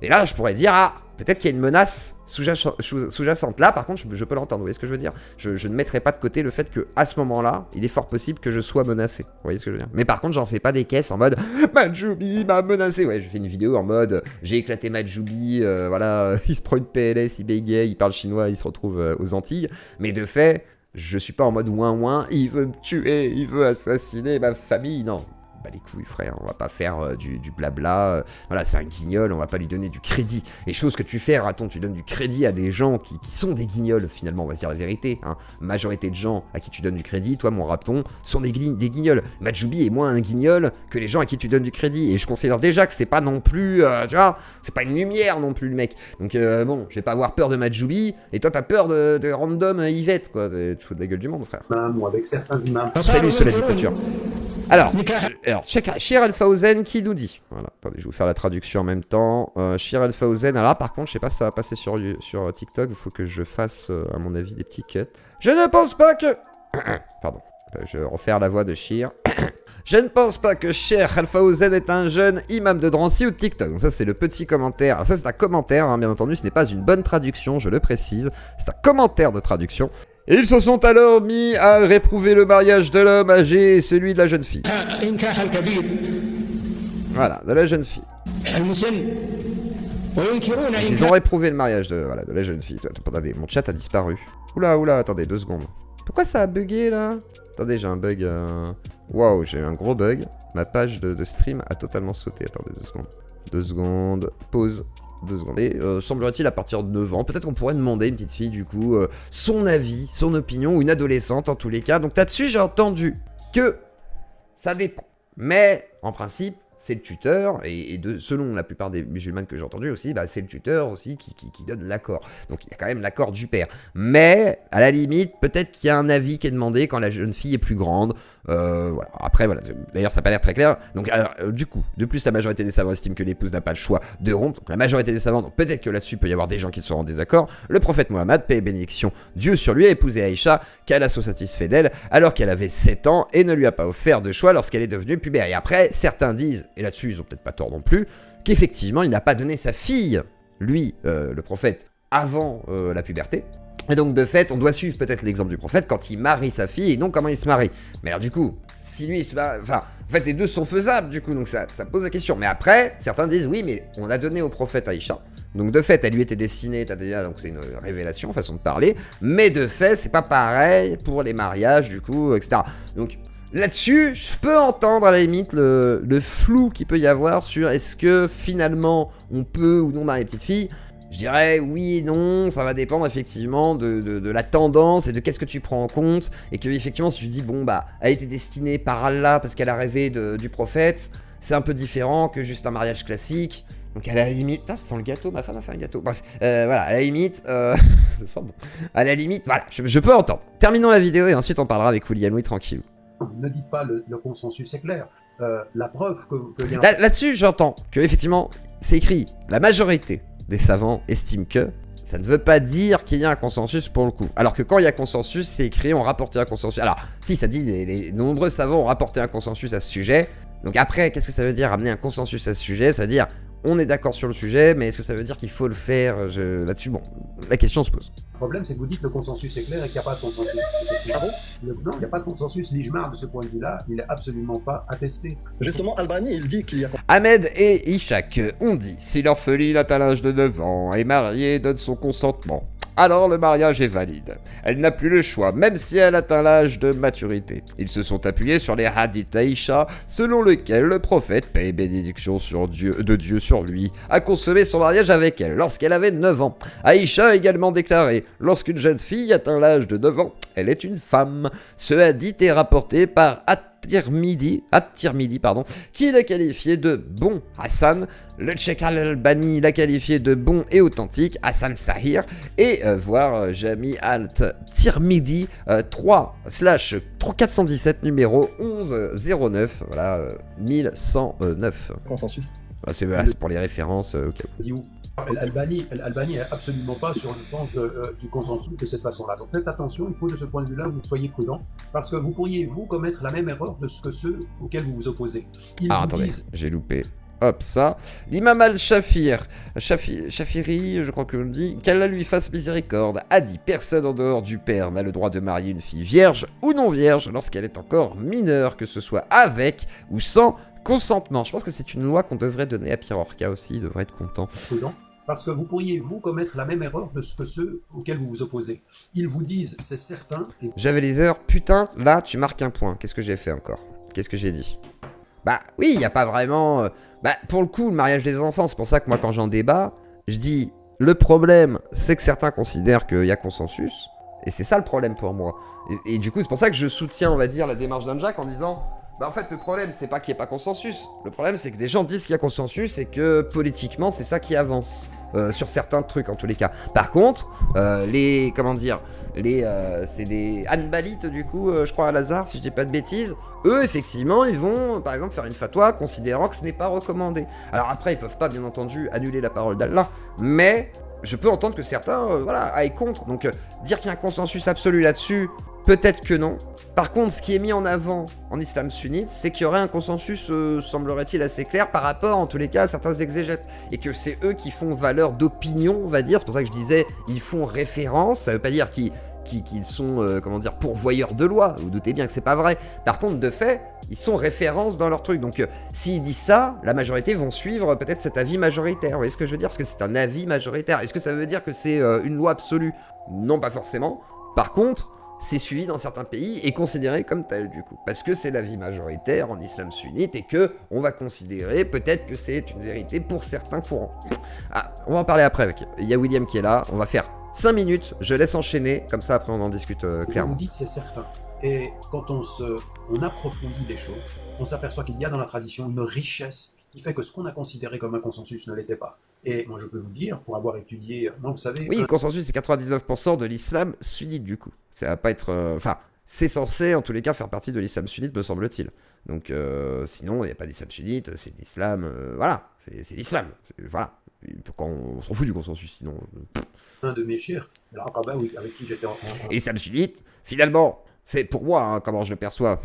Et là, je pourrais dire « ah, peut-être qu'il y a une menace sous-jacente. » Là, par contre, je peux l'entendre, vous voyez ce que je veux dire ? Je ne mettrai pas de côté le fait qu'à ce moment-là, il est fort possible que je sois menacé. Vous voyez ce que je veux dire ? Mais par contre, j'en fais pas des caisses en mode « Majoubi m'a menacé !» Ouais, je fais une vidéo en mode « j'ai éclaté Majoubi, voilà, il se prend une PLS, il bégaye, il parle chinois, il se retrouve aux Antilles. » Mais de fait, je suis pas en mode ouin-ouin, il veut me tuer, il veut assassiner ma famille, non. Bah les couilles frère, on va pas faire du blabla, voilà c'est un guignol, on va pas lui donner du crédit. Les choses que tu fais, raton, tu donnes du crédit à des gens qui sont des guignols finalement, on va se dire la vérité, hein. Majorité de gens à qui tu donnes du crédit, toi mon raton, sont des guignols. Majoubi est moins un guignol que les gens à qui tu donnes du crédit, et je considère déjà que c'est pas non plus, tu vois, c'est pas une lumière non plus le mec. Donc bon, je vais pas avoir peur de Majoubi, et toi t'as peur de random Yvette quoi, tu te fous de la gueule du monde frère. Ou avec certains imams. Salut sur la dictature. Alors, Shir Al-Fawzen qui nous dit, voilà, attendez, je vais vous faire la traduction en même temps. Shir Al-Fawzen, alors là, par contre, je sais pas si ça va passer sur TikTok, il faut que je fasse, à mon avis, des petits cuts. Je ne pense pas que... Pardon, je vais refaire la voix de Shir. Je ne pense pas que Shir Al-Fawzen est un jeune imam de Drancy ou de TikTok. Donc ça, c'est le petit commentaire. Alors ça, c'est un commentaire, hein, bien entendu, ce n'est pas une bonne traduction, je le précise. C'est un commentaire de traduction. Et ils se sont alors mis à réprouver le mariage de l'homme âgé et celui de la jeune fille. Voilà, de la jeune fille. Ils ont réprouvé le mariage de la jeune fille. Attendez, mon chat a disparu. Oula, attendez, 2 secondes. Pourquoi ça a bugué là ? Attendez, j'ai un bug. Waouh, j'ai un gros bug. Ma page de stream a totalement sauté. Attendez, 2 secondes. 2 secondes. Pause. 2 secondes. Et semblerait-il à partir de 9 ans, peut-être qu'on pourrait demander à une petite fille du coup son avis, son opinion, ou une adolescente en tous les cas. Donc là-dessus j'ai entendu que ça dépend. Mais en principe c'est le tuteur, et selon la plupart des musulmanes que j'ai entendu aussi, bah, c'est le tuteur aussi qui donne l'accord. Donc il y a quand même l'accord du père. Mais à la limite, peut-être qu'il y a un avis qui est demandé quand la jeune fille est plus grande. Voilà. Après, voilà. D'ailleurs, ça n'a pas l'air très clair. Donc, du coup, de plus, la majorité des savants estiment que l'épouse n'a pas le choix de rompre. Donc, la majorité des savants, donc peut-être que là-dessus, peut y avoir des gens qui seront en désaccord. Le prophète Mohammed, paix et bénédiction, Dieu sur lui, a épousé Aïcha, qu'Allah soit satisfait d'elle, alors qu'elle avait 7 ans et ne lui a pas offert de choix lorsqu'elle est devenue pubère. Et après, certains disent, et là-dessus, ils ont peut-être pas tort non plus, qu'effectivement, il n'a pas donné sa fille, lui, le prophète, avant la puberté. Et donc de fait, on doit suivre peut-être l'exemple du prophète quand il marie sa fille et non comment il se marie. Mais alors du coup, si lui il se marie... Enfin, en fait les deux sont faisables du coup, donc ça pose la question. Mais après, certains disent oui, mais on a donné au prophète Aïcha. Donc de fait, elle lui était destinée, donc c'est une révélation, façon de parler. Mais de fait, c'est pas pareil pour les mariages du coup, etc. Donc... Là-dessus, je peux entendre à la limite le flou qu'il peut y avoir sur est-ce que finalement on peut ou non marier les petites filles. Je dirais oui et non, ça va dépendre effectivement de la tendance et de qu'est-ce que tu prends en compte. Et que effectivement si tu dis bon bah elle était destinée par Allah parce qu'elle a rêvé du prophète, c'est un peu différent que juste un mariage classique. Donc à la limite, ça sent le gâteau, ma femme a fait un gâteau. Bref, voilà, à la limite, ça sent bon. À la limite, voilà, je peux entendre. Terminons la vidéo et ensuite on parlera avec William Louis tranquille. Ne dites pas le consensus est clair. La preuve que Là-dessus, j'entends que effectivement, c'est écrit. La majorité des savants estiment que ça ne veut pas dire qu'il y a un consensus pour le coup. Alors que quand il y a consensus, c'est écrit, on rapporté un consensus. Alors, si ça dit les nombreux savants ont rapporté un consensus à ce sujet. Donc après, qu'est-ce que ça veut dire amener un consensus à ce sujet? Ça veut dire on est d'accord sur le sujet, mais est-ce que ça veut dire qu'il faut le faire là-dessus, bon, la question se pose. Le problème, c'est que vous dites que le consensus est clair et qu'il n'y a pas de consensus. Ah bon? Non, il n'y a pas de consensus. L'Ijma, de ce point de vue-là, il n'est absolument pas attesté. Justement, Albani, il dit qu'il y a... Ahmed et Ishak ont dit « Si l'orpheline atteint l'âge de 9 ans, est mariée et donne son consentement, alors le mariage est valide. Elle n'a plus le choix, même si elle atteint l'âge de maturité. » Ils se sont appuyés sur les hadiths d'Aïcha, selon lesquels le prophète, paix et bénédiction de Dieu sur lui, a consommé son mariage avec elle lorsqu'elle avait 9 ans. Aïcha a également déclaré « Lorsqu'une jeune fille atteint l'âge de 9 ans, elle est une femme. » Ce hadith est rapporté par At-Tirmidhi, qui l'a qualifié de bon Hassan. Le Cheikh Al-Albani l'a qualifié de bon et authentique, Hassan Sahir, et voire Jami Al-Tirmidhi 3/417 numéro 1109, voilà, 1109. Consensus. C'est pour les références. Dit où Al-Albani n'est absolument pas sur le plan du consensus de cette façon-là. Donc faites attention, il faut de ce point de vue-là que vous soyez prudent, parce que vous pourriez, vous, commettre la même erreur de ce que ceux auxquels vous vous opposez. Attendez, j'ai loupé. Hop, ça. L'imam al-Shafiri, je crois que l'on dit, qu'Allah lui fasse miséricorde, a dit « Personne en dehors du père n'a le droit de marier une fille vierge ou non vierge lorsqu'elle est encore mineure, que ce soit avec ou sans consentement. » Je pense que c'est une loi qu'on devrait donner à Pierre Orca aussi, il devrait être content. Prudent. Parce que vous pourriez, vous, commettre la même erreur de ce que ceux auxquels vous vous opposez. Ils vous disent, c'est certain... Et... J'avais les heures, putain, là, tu marques un point. Qu'est-ce que j'ai fait encore? Qu'est-ce que j'ai dit? Bah oui, il n'y a pas vraiment... Bah pour le coup, le mariage des enfants, c'est pour ça que moi, quand j'en débat, je dis, le problème, c'est que certains considèrent qu'il y a consensus, et c'est ça le problème pour moi. Et du coup, c'est pour ça que je soutiens, on va dire, la démarche d'Anjak en disant... Bah en fait le problème c'est pas qu'il n'y ait pas consensus, le problème c'est que des gens disent qu'il y a consensus et que politiquement c'est ça qui avance. Sur certains trucs en tous les cas. Par contre, c'est des Hanbalites du coup, je crois à Lazare si je dis pas de bêtises, eux effectivement ils vont par exemple faire une fatwa considérant que ce n'est pas recommandé. Alors après ils peuvent pas bien entendu annuler la parole d'Allah, mais je peux entendre que certains aillent contre. Donc dire qu'il y a un consensus absolu là-dessus, peut-être que non. Par contre, ce qui est mis en avant en islam sunnite, c'est qu'il y aurait un consensus, semblerait-il, assez clair par rapport, en tous les cas, à certains exégètes. Et que c'est eux qui font valeur d'opinion, on va dire. C'est pour ça que je disais, ils font référence. Ça veut pas dire qu'ils sont, pourvoyeurs de loi. Vous doutez bien que c'est pas vrai. Par contre, de fait, ils sont références dans leur truc. Donc, s'ils disent ça, la majorité vont suivre peut-être cet avis majoritaire. Vous voyez ce que je veux dire? Parce que c'est un avis majoritaire. Est-ce que ça veut dire que c'est une loi absolue? Non, pas forcément. Par contre... c'est suivi dans certains pays et considéré comme tel du coup, parce que c'est l'avis majoritaire en islam sunnite et que on va considérer peut-être que c'est une vérité pour certains courants. Ah, on va en parler après avec. Il y a William qui est là, on va faire 5 minutes, je laisse enchaîner, comme ça après on en discute clairement. Vous dites c'est certain, et quand on approfondit les choses, on s'aperçoit qu'il y a dans la tradition une richesse qui fait que ce qu'on a considéré comme un consensus ne l'était pas. Et moi je peux vous dire, pour avoir étudié, moi vous savez... Oui, le consensus c'est 99% de l'islam sunnite du coup. Ça va pas être... c'est censé en tous les cas faire partie de l'islam sunnite me semble-t-il. Donc sinon il n'y a pas d'islam sunnite, c'est l'islam... c'est l'islam. Voilà. Pourquoi on s'en fout du consensus sinon... Un de mes chers, avec qui j'étais en... Et l'islam sunnite, finalement... c'est pour moi, comment je le perçois,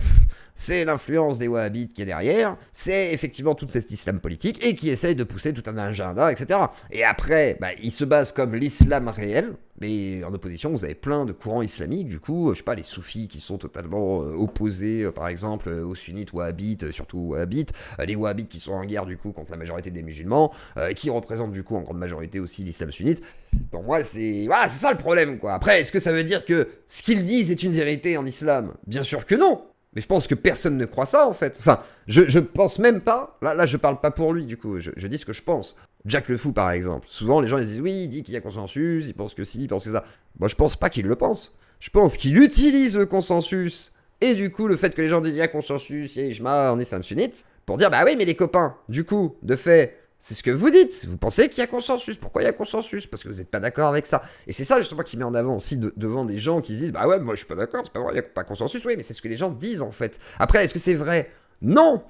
c'est l'influence des wahhabites qui est derrière, c'est effectivement tout cet islam politique, et qui essaye de pousser tout un agenda, etc. Et après, il se base comme l'islam réel, mais en opposition, vous avez plein de courants islamiques, du coup, je sais pas, les soufis qui sont totalement opposés, par exemple, aux sunnites wahhabites, surtout wahhabites, les wahhabites qui sont en guerre, du coup, contre la majorité des musulmans, qui représentent, du coup, en grande majorité aussi l'islam sunnite. Pour moi, c'est ça le problème, quoi. Après, est-ce que ça veut dire que ce qu'ils disent est une vérité en islam? Bien sûr que non. Mais je pense que personne ne croit ça, en fait. Enfin, je pense même pas... Là, je parle pas pour lui, du coup. Je dis ce que je pense. Jack le Fou, par exemple. Souvent, les gens ils disent, oui, il dit qu'il y a consensus, il pense que si, il pense que ça. Moi, je pense pas qu'il le pense. Je pense qu'il utilise le consensus, et du coup, le fait que les gens disent, il y a consensus, il y a ijma en islam sunnite, pour dire, bah oui, mais les copains, du coup, de fait... c'est ce que vous dites, vous pensez qu'il y a consensus. Pourquoi il y a consensus? Parce que vous n'êtes pas d'accord avec ça. Et c'est ça justement qui met en avant aussi devant des gens qui se disent, bah ouais, moi je suis pas d'accord, c'est pas vrai, il n'y a pas consensus. Oui, mais c'est ce que les gens disent en fait. Après, est-ce que c'est vrai? Non,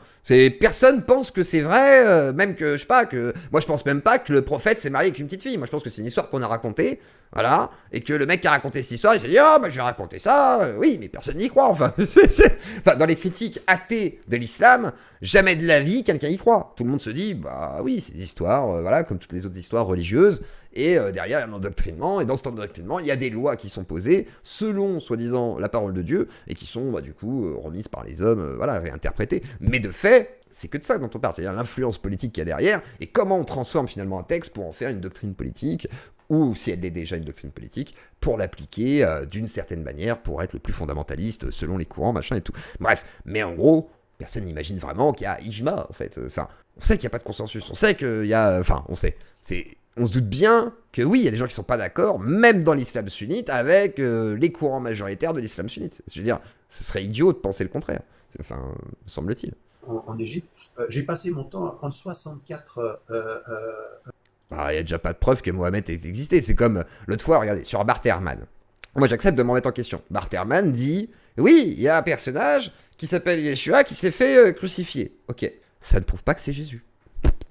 personne pense que c'est vrai, même que, je sais pas, que... Moi, je pense même pas que le prophète s'est marié avec une petite fille. Moi, je pense que c'est une histoire qu'on a racontée, voilà, et que le mec qui a raconté cette histoire, il s'est dit « Ah, bah, je vais raconter ça, oui, mais personne n'y croit, enfin. » Enfin, dans les critiques athées de l'islam, jamais de la vie, quelqu'un y croit. Tout le monde se dit « Bah oui, c'est des histoires, voilà, comme toutes les autres histoires religieuses. » Et derrière, il y a un endoctrinement, et dans cet endoctrinement, il y a des lois qui sont posées selon, soi-disant, la parole de Dieu, et qui sont, bah, du coup, remises par les hommes, voilà, réinterprétées. Mais de fait, c'est que de ça dont on parle, c'est-à-dire l'influence politique qu'il y a derrière, et comment on transforme finalement un texte pour en faire une doctrine politique, ou si elle est déjà une doctrine politique, pour l'appliquer d'une certaine manière, pour être le plus fondamentaliste selon les courants, machin et tout. Bref, mais en gros, personne n'imagine vraiment qu'il y a ijma, en fait. Enfin, on sait qu'il n'y a pas de consensus, on sait qu'il y a... Enfin, on sait. On se doute bien que oui, il y a des gens qui sont pas d'accord, même dans l'islam sunnite, avec les courants majoritaires de l'islam sunnite. Je veux dire, ce serait idiot de penser le contraire. Enfin, me semble-t-il. En Égypte, j'ai passé mon temps à prendre 64... Il n'y a déjà pas de preuve que Mohamed ait existé. C'est comme l'autre fois, regardez, sur Bartherman. Moi, j'accepte de m'en mettre en question. Bartherman dit, oui, il y a un personnage qui s'appelle Yeshua qui s'est fait crucifier. Ok, ça ne prouve pas que c'est Jésus.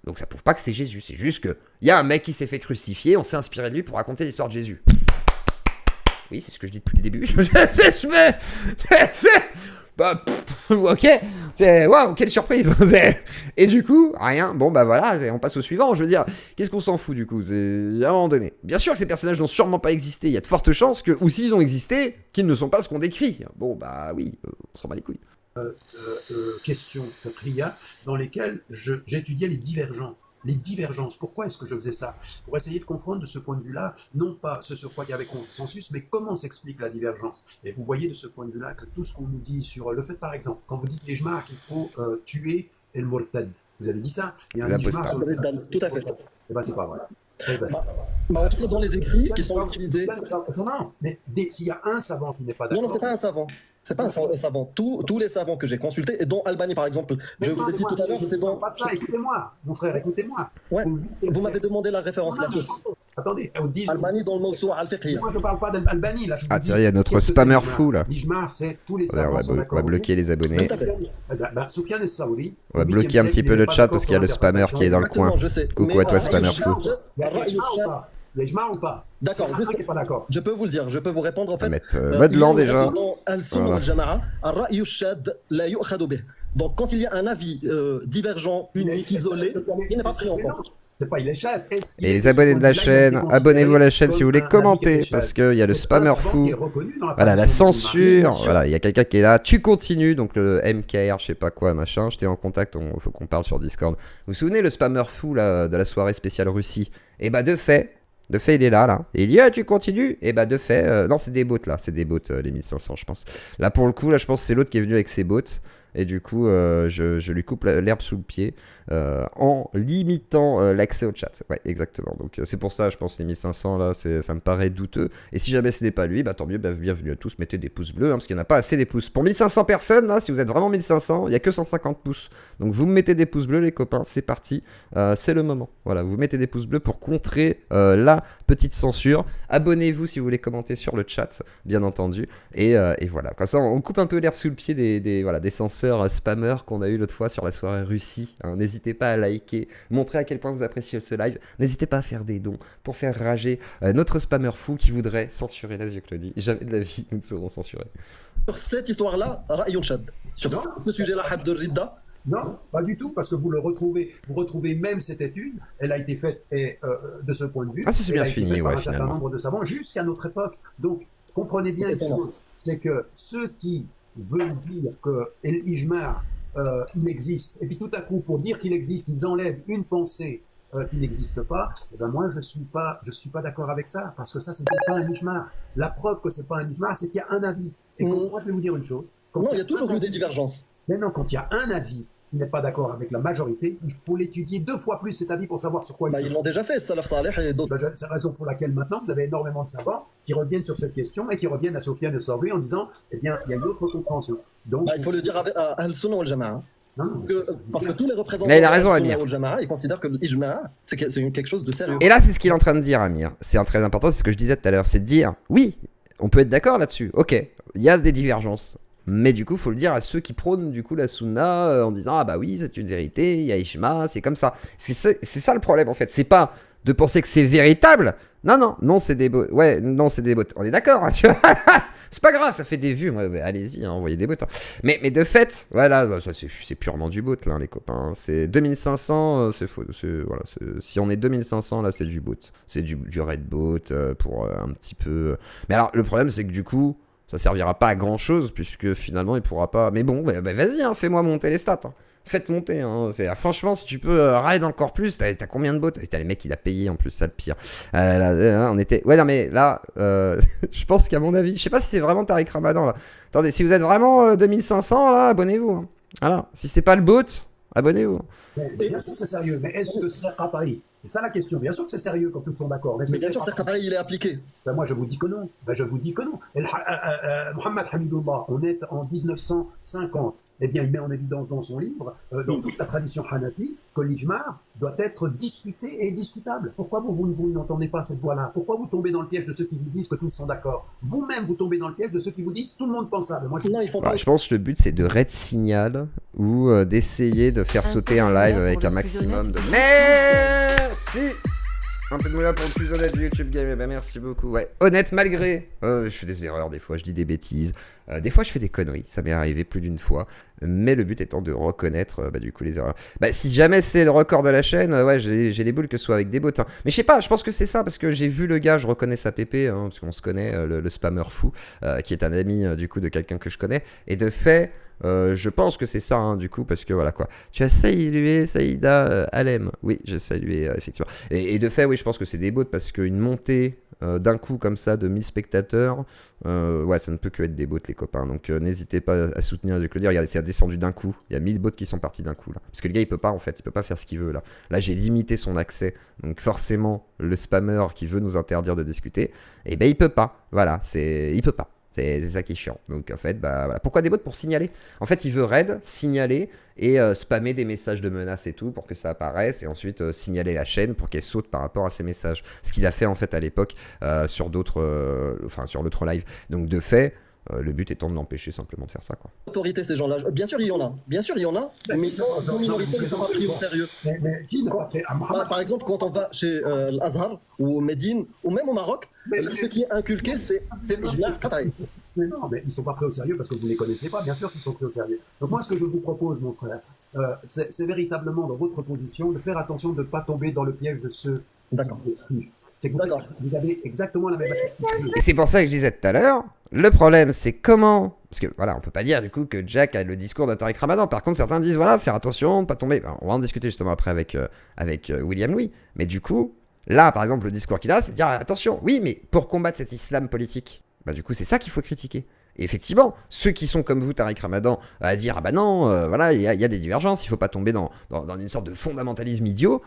Donc ça prouve pas que c'est Jésus, c'est juste que il y a un mec qui s'est fait crucifier, on s'est inspiré de lui pour raconter l'histoire de Jésus. Oui, c'est ce que je dis depuis le début. Bah, ok, waouh, quelle surprise. Et du coup, rien. Bon bah voilà, on passe au suivant. Je veux dire, qu'est-ce qu'on s'en fout du coup? C'est à un moment donné. Bien sûr que ces personnages n'ont sûrement pas existé. Il y a de fortes chances que, ou s'ils ont existé, qu'ils ne sont pas ce qu'on décrit. Bon bah oui, on s'en bat les couilles. Questions fiqhiyya dans lesquelles j'étudiais les divergences. Les divergences. Pourquoi est-ce que je faisais ça? Pour essayer de comprendre de ce point de vue-là, non pas ce sur quoi il y avait consensus, mais comment s'explique la divergence. Et vous voyez de ce point de vue-là que tout ce qu'on nous dit sur le fait, par exemple, quand vous dites les jmar qu'il faut tuer El Murtad, vous avez dit ça? Il y a un ijma sur le fait. Tout à fait. Eh ben c'est pas vrai. Eh ben, en tout cas, dans les écrits qui sont utilisés. Non, mais s'il y a un savant qui n'est pas d'accord. Non, c'est pas un savant. C'est pas un savant. Tous les savants que j'ai consultés, et dont Albani par exemple, je vous ai dit tout à l'heure, c'est dans. Écoutez-moi, mon frère, écoutez-moi. Ouais. Vous m'avez demandé la référence, la source. Attendez, Albani dans le Mawsou' al-Fiqhiyya. Moi je parle pas d'Albani là. Ah tiens, il y a notre spammer fou là. L'ijma, c'est tous les On savants sont d'accord. va bloquer les abonnés. Soufiane Essaouri. On va bloquer un petit peu le chat parce qu'il y a le spammer qui est dans le coin. Coucou à toi, spammer fou. L'ijma ou pas? D'accord, je peux vous le dire, je peux vous répondre en fait. Mode lent déjà. Dans Al-Sunna wal-Jama'a, ar-ra'yu ash-shadh la yu'khadhu bih. Donc quand il y a un avis divergent, unique, isolé, il n'est pas pris en compte. C'est pas il est chasse. Et les abonnés de la chaîne, abonnez-vous à la chaîne si vous voulez commenter, parce qu'il y a le spammer fou. Voilà, la censure. Voilà, il y a quelqu'un qui est là. Tu continues, donc le MKR, je sais pas quoi, machin. J'étais en contact, faut qu'on parle sur Discord. Vous vous souvenez le spammer fou là, de la soirée spéciale Russie? Et bah de fait, il est là. Et il dit, ah, tu continues? Et bah, de fait, non, c'est des bots là, c'est des bots, les 1500, je pense. Là, pour le coup, là, je pense que c'est l'autre qui est venu avec ses bots. Et du coup, je lui coupe l'herbe sous le pied en limitant l'accès au chat. Ouais, exactement. Donc, c'est pour ça, je pense, les 1500 là, ça me paraît douteux. Et si jamais ce n'est pas lui, bah tant mieux, bienvenue à tous. Mettez des pouces bleus, hein, parce qu'il n'y en a pas assez des pouces. Pour 1500 personnes, là, si vous êtes vraiment 1500, il n'y a que 150 pouces. Donc, vous me mettez des pouces bleus, les copains, c'est parti. C'est le moment. Voilà, vous mettez des pouces bleus pour contrer la petite censure. Abonnez-vous si vous voulez commenter sur le chat, bien entendu. Et voilà, comme ça, on coupe un peu l'herbe sous le pied des censeurs spammers qu'on a eu l'autre fois sur la soirée Russie. Hein, n'hésitez pas à liker, montrer à quel point vous appréciez ce live. N'hésitez pas à faire des dons pour faire rager notre spammer fou qui voudrait censurer Lazio Claudie. Jamais de la vie nous ne serons censurés. Sur cette histoire-là, ra'yun shad. Sur ce sujet-là, had de Ridda. Non, pas du tout, parce que vous retrouvez même cette étude, elle a été faite de ce point de vue. Ah, ça c'est bien fini, ouais, un certain finalement. nombre de savants jusqu'à notre époque. Donc, comprenez bien une chose, c'est que ceux qui veulent dire que l'ijma, il existe, et puis tout à coup, pour dire qu'il existe, ils enlèvent une pensée qui n'existe pas, et ben moi, je suis pas d'accord avec ça, parce que ça, c'est pas un ijma. La preuve que c'est pas un ijma, c'est qu'il y a un avis. Et moi, je vais vous dire une chose. Non, il y a toujours eu des divergences. Maintenant, quand il y a un avis qui n'est pas d'accord avec la majorité, il faut l'étudier 2 fois plus cet avis pour savoir sur quoi il se Ils l'ont déjà fait, Salaf Saleh et d'autres. C'est la raison pour laquelle maintenant vous avez énormément de savants qui reviennent sur cette question et qui reviennent à Soufiane Essaouri en disant, eh bien, il y a une autre compréhension. Donc, il faut le dire à Al-Sunna wal-Jama'a. Parce que tous les représentants mais il a raison, de Amir. Al-Jama'a, ils considèrent que l'ijma, c'est quelque chose de sérieux. Et là, c'est ce qu'il est en train de dire, Amir. C'est très important, c'est ce que je disais tout à l'heure. C'est de dire, oui, on peut être d'accord là-dessus. Ok, il y a des divergences. Mais du coup, faut le dire à ceux qui prônent du coup la sunna en disant ah bah oui, c'est une vérité, il y a Ijma, c'est comme ça. C'est ça le problème en fait. C'est pas de penser que c'est véritable. Non, c'est des bots. Ouais, non, c'est des bots. On est d'accord, hein, tu vois. C'est pas grave, ça fait des vues. Ouais, allez-y, hein, envoyez des bots. Hein. Mais de fait, voilà, ça, c'est purement du bot, là, les copains. Hein. C'est 2500, c'est faux. Voilà, si on est 2500, là, c'est du bot. C'est du red bot pour un petit peu. Mais alors, le problème, c'est que du coup, ça servira pas à grand chose, puisque finalement, il pourra pas. Mais bon, vas-y, hein, fais-moi monter les stats. Hein. Faites monter, hein. Franchement, si tu peux raid encore plus, t'as combien de bots? T'as les mecs, il a payé en plus, ça le pire. On était. Ouais, non, mais là, je pense qu'à mon avis, je sais pas si c'est vraiment Tariq Ramadan là. Attendez, si vous êtes vraiment 2500 là, abonnez-vous. Hein. Voilà, si c'est pas le bot, abonnez-vous. Bien sûr que c'est sérieux, mais est-ce que c'est à Paris? C'est ça la question. Bien sûr que c'est sérieux quand tous sont d'accord. Mais bien sûr que il est appliqué. Ben moi je vous dis que non. Mohamed Hamidullah, on est en 1950. Eh bien, il met en évidence dans son livre, dans toute la tradition hanafi, que l'ijma doit être discuté et discutable. Pourquoi vous n'entendez pas cette voie-là? Pourquoi vous tombez dans le piège de ceux qui vous disent que tous sont d'accord? Vous-même, vous tombez dans le piège de ceux qui vous disent tout le monde pense ça. Moi, je pense que le but c'est de raid signal ou d'essayer de faire sauter un live avec un maximum de... Merci. Un peu de moula pour le plus honnête du YouTube Game, merci beaucoup. Ouais, honnête malgré. Je fais des erreurs des fois, je dis des bêtises. Des fois je fais des conneries, ça m'est arrivé plus d'une fois. Mais le but étant de reconnaître du coup les erreurs. Si jamais c'est le record de la chaîne, ouais, j'ai les boules que ce soit avec des bots. Hein. Mais je sais pas, je pense que c'est ça parce que j'ai vu le gars, je reconnais sa pépé, hein, parce qu'on se connaît, le spammer fou, qui est un ami du coup de quelqu'un que je connais. Et de fait. Je pense que c'est ça, hein, du coup, parce que voilà quoi. Tu as salué Saïda Alem. Oui, j'ai salué, effectivement. Et de fait, oui, je pense que c'est des bots parce qu'une montée d'un coup comme ça de 1000 spectateurs, ouais, ça ne peut que être des bots, les copains. Donc n'hésitez pas à soutenir le Claudia. Regardez, c'est descendu d'un coup. Il y a 1000 bots qui sont partis d'un coup là. Parce que le gars, il peut pas en fait, il peut pas faire ce qu'il veut là. Là, j'ai limité son accès. Donc forcément, le spammer qui veut nous interdire de discuter, eh ben il peut pas. Voilà, il peut pas. C'est ça qui est chiant. Donc en fait, voilà. Pourquoi des bots? Pour signaler. En fait, il veut raid, signaler et spammer des messages de menaces et tout pour que ça apparaisse et ensuite signaler la chaîne pour qu'elle saute par rapport à ces messages. Ce qu'il a fait en fait à l'époque sur d'autres, sur l'autre live. Donc de fait, le but étant de l'empêcher simplement de faire ça, quoi. Autorité, ces gens-là. Bien sûr, il y en a. Mais ils sont en minorité, ils sont pas pris au sérieux. Mais qui n'a pas fait Par exemple, quand on va chez l'Azhar ou au Médine ou même au Maroc, ce qui est inculqué, c'est l'ijma qat'i. Mais non, mais ils ne sont pas pris au sérieux parce que vous ne les connaissez pas. Bien sûr qu'ils sont pris au sérieux. Donc moi, ce que je vous propose, mon frère, c'est véritablement dans votre position de faire attention de ne pas tomber dans le piège de ceux qui suivent. C'est que vous avez exactement la même attitude. Et c'est pour ça que je disais tout à l'heure, le problème c'est comment... Parce que voilà, on peut pas dire du coup que Jack a le discours de Tariq Ramadan. Par contre, certains disent voilà, faire attention, pas tomber... On va en discuter justement après avec William Louis. Mais du coup, là par exemple, le discours qu'il a, c'est de dire attention, oui, mais pour combattre cet islam politique, du coup c'est ça qu'il faut critiquer. Et effectivement, ceux qui sont comme vous, Tariq Ramadan, à dire ah bah non, voilà, il y a des divergences, il faut pas tomber dans une sorte de fondamentalisme idiot,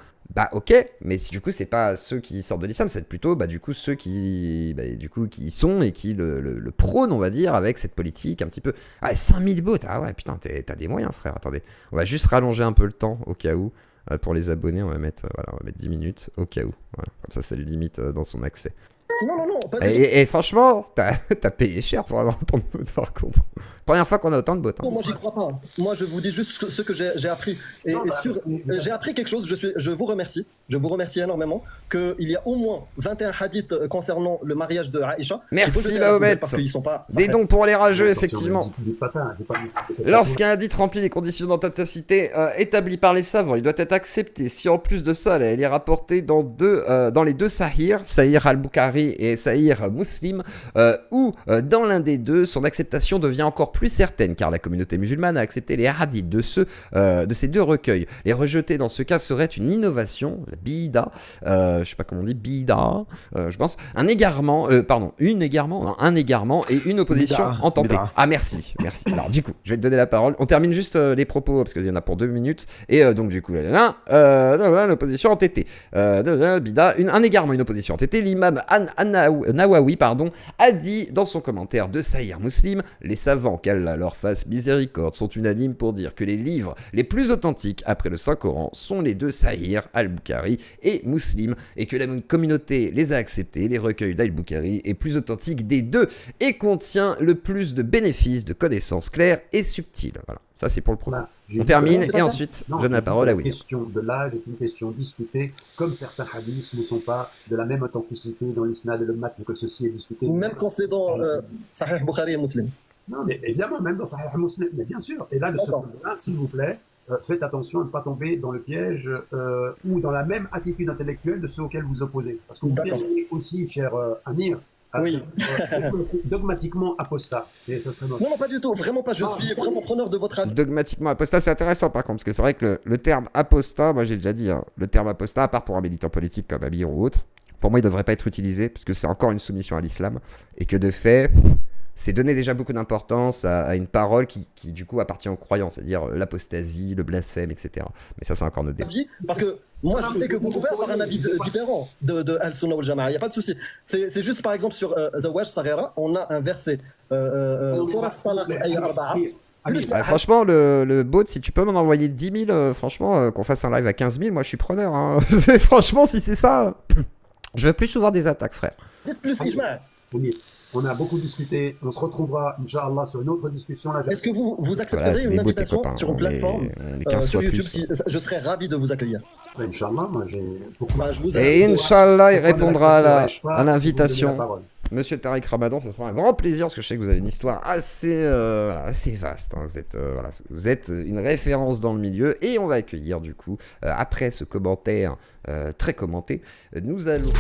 ok, mais si du coup c'est pas ceux qui sortent de l'islam, c'est plutôt du coup ceux qui y sont et qui le prônent, on va dire, avec cette politique un petit peu. Ah, 5000 bots, ah ouais, putain, t'as des moyens, frère, attendez. On va juste rallonger un peu le temps au cas où. Pour les abonnés, on va mettre 10 minutes au cas où. Voilà, comme ça, ça le limite dans son accès. Non, pas du tout. Et franchement, t'as payé cher pour avoir autant de bots par contre. Première fois qu'on a autant de bots. Hein. Non, moi j'y crois pas. Moi je vous dis juste ce que j'ai appris. J'ai appris quelque chose, je vous remercie. Je vous remercie énormément qu'il y a au moins 21 hadiths concernant le mariage de Aïcha. Merci Mahomet. Des dons pour les rageux, effectivement. Lorsqu'un hadith remplit les conditions d'authenticité établies par les savants, il doit être accepté. Si en plus de ça, il est rapporté dans les deux Sahih al-Bukhari et Sahih Muslim, ou dans l'un des deux, son acceptation devient encore plus certaine, car la communauté musulmane a accepté les hadiths de ces deux recueils. Les rejeter dans ce cas serait une innovation, la bida, je sais pas comment on dit, bida, je pense, un égarement et une opposition ententée. Ah merci. Alors du coup, je vais te donner la parole. On termine juste les propos parce qu'il y en a pour 2 minutes et donc du coup, l'opposition entêtée. Bida, un égarement, une opposition entêtée. L'imam Nawawi, a dit dans son commentaire de Sahih Muslim, les savants, qu'Allah leur fasse miséricorde, sont unanimes pour dire que les livres les plus authentiques après le Saint-Coran sont les deux Sahih al-Bukhari al-Bukhari et Muslim, et que la communauté les a acceptés. Les recueils d'al-Bukhari est plus authentique des deux et contient le plus de bénéfices, de connaissances claires et subtiles. Voilà, ça c'est pour le premier. Voilà. On termine c'est pas et ça. ensuite Non, je donne la parole à William. La question de l'âge est une question discutée, comme certains hadiths ne sont pas de la même authenticité dans l'isnad et le matn que ceci est discuté. Même quand c'est dans Sahih Bukhari et Muslim. Non, mais évidemment, même dans Sahih Muslim, mais bien sûr. Et là, de ce D'accord. point de vue-là, s'il vous plaît, faites attention à ne pas tomber dans le piège ou dans la même attitude intellectuelle de ceux auxquels vous opposez. Parce que vous D'accord. piégez aussi, cher Amir, Oui. dogmatiquement apostat. Et ça serait notre... Non, non, pas du tout, vraiment pas. Je suis vraiment preneur de votre avis. Dogmatiquement apostat, c'est intéressant par contre, parce que c'est vrai que le terme apostat, moi j'ai déjà dit, hein, le terme apostat, à part pour un militant politique comme Amir ou autre, pour moi il ne devrait pas être utilisé, parce que c'est encore une soumission à l'islam, et que de fait, c'est donner déjà beaucoup d'importance à une parole qui du coup appartient aux croyants, c'est-à-dire l'apostasie, le blasphème, etc. Mais ça c'est encore notre débat. Avis, parce que moi je sais que vous pouvez avoir un avis différent de Al-Sunnah wal Jama'a, il n'y a pas de souci. C'est juste par exemple sur Zawaj Saghira, on a un verset Surat Talaq ayat 4. Ah, franchement, le bot, si tu peux m'en envoyer 10 000, franchement, qu'on fasse un live à 15 000, moi je suis preneur. Hein. Franchement, si c'est ça, je veux plus souvent des attaques, frère. Dites plus Ijma'. On a beaucoup discuté. On se retrouvera, Inch'Allah, sur une autre discussion. Là, Est-ce que vous Voilà, accepterez c'est une des beaux tes invitation copains. sur une plateforme On est 15 sur fois YouTube plus. Je serais ravi de vous accueillir. Inch'Allah, moi j'ai... Bah, je vous Et invite. Inch'Allah, il Pourquoi ne répondra l'accepterais-je pas à si vous me donnez l'invitation. la parole? Monsieur Tariq Ramadan, ça sera un grand plaisir parce que je sais que vous avez une histoire assez vaste. Hein. Vous êtes une référence dans le milieu et on va accueillir du coup, après ce commentaire très commenté, nous allons...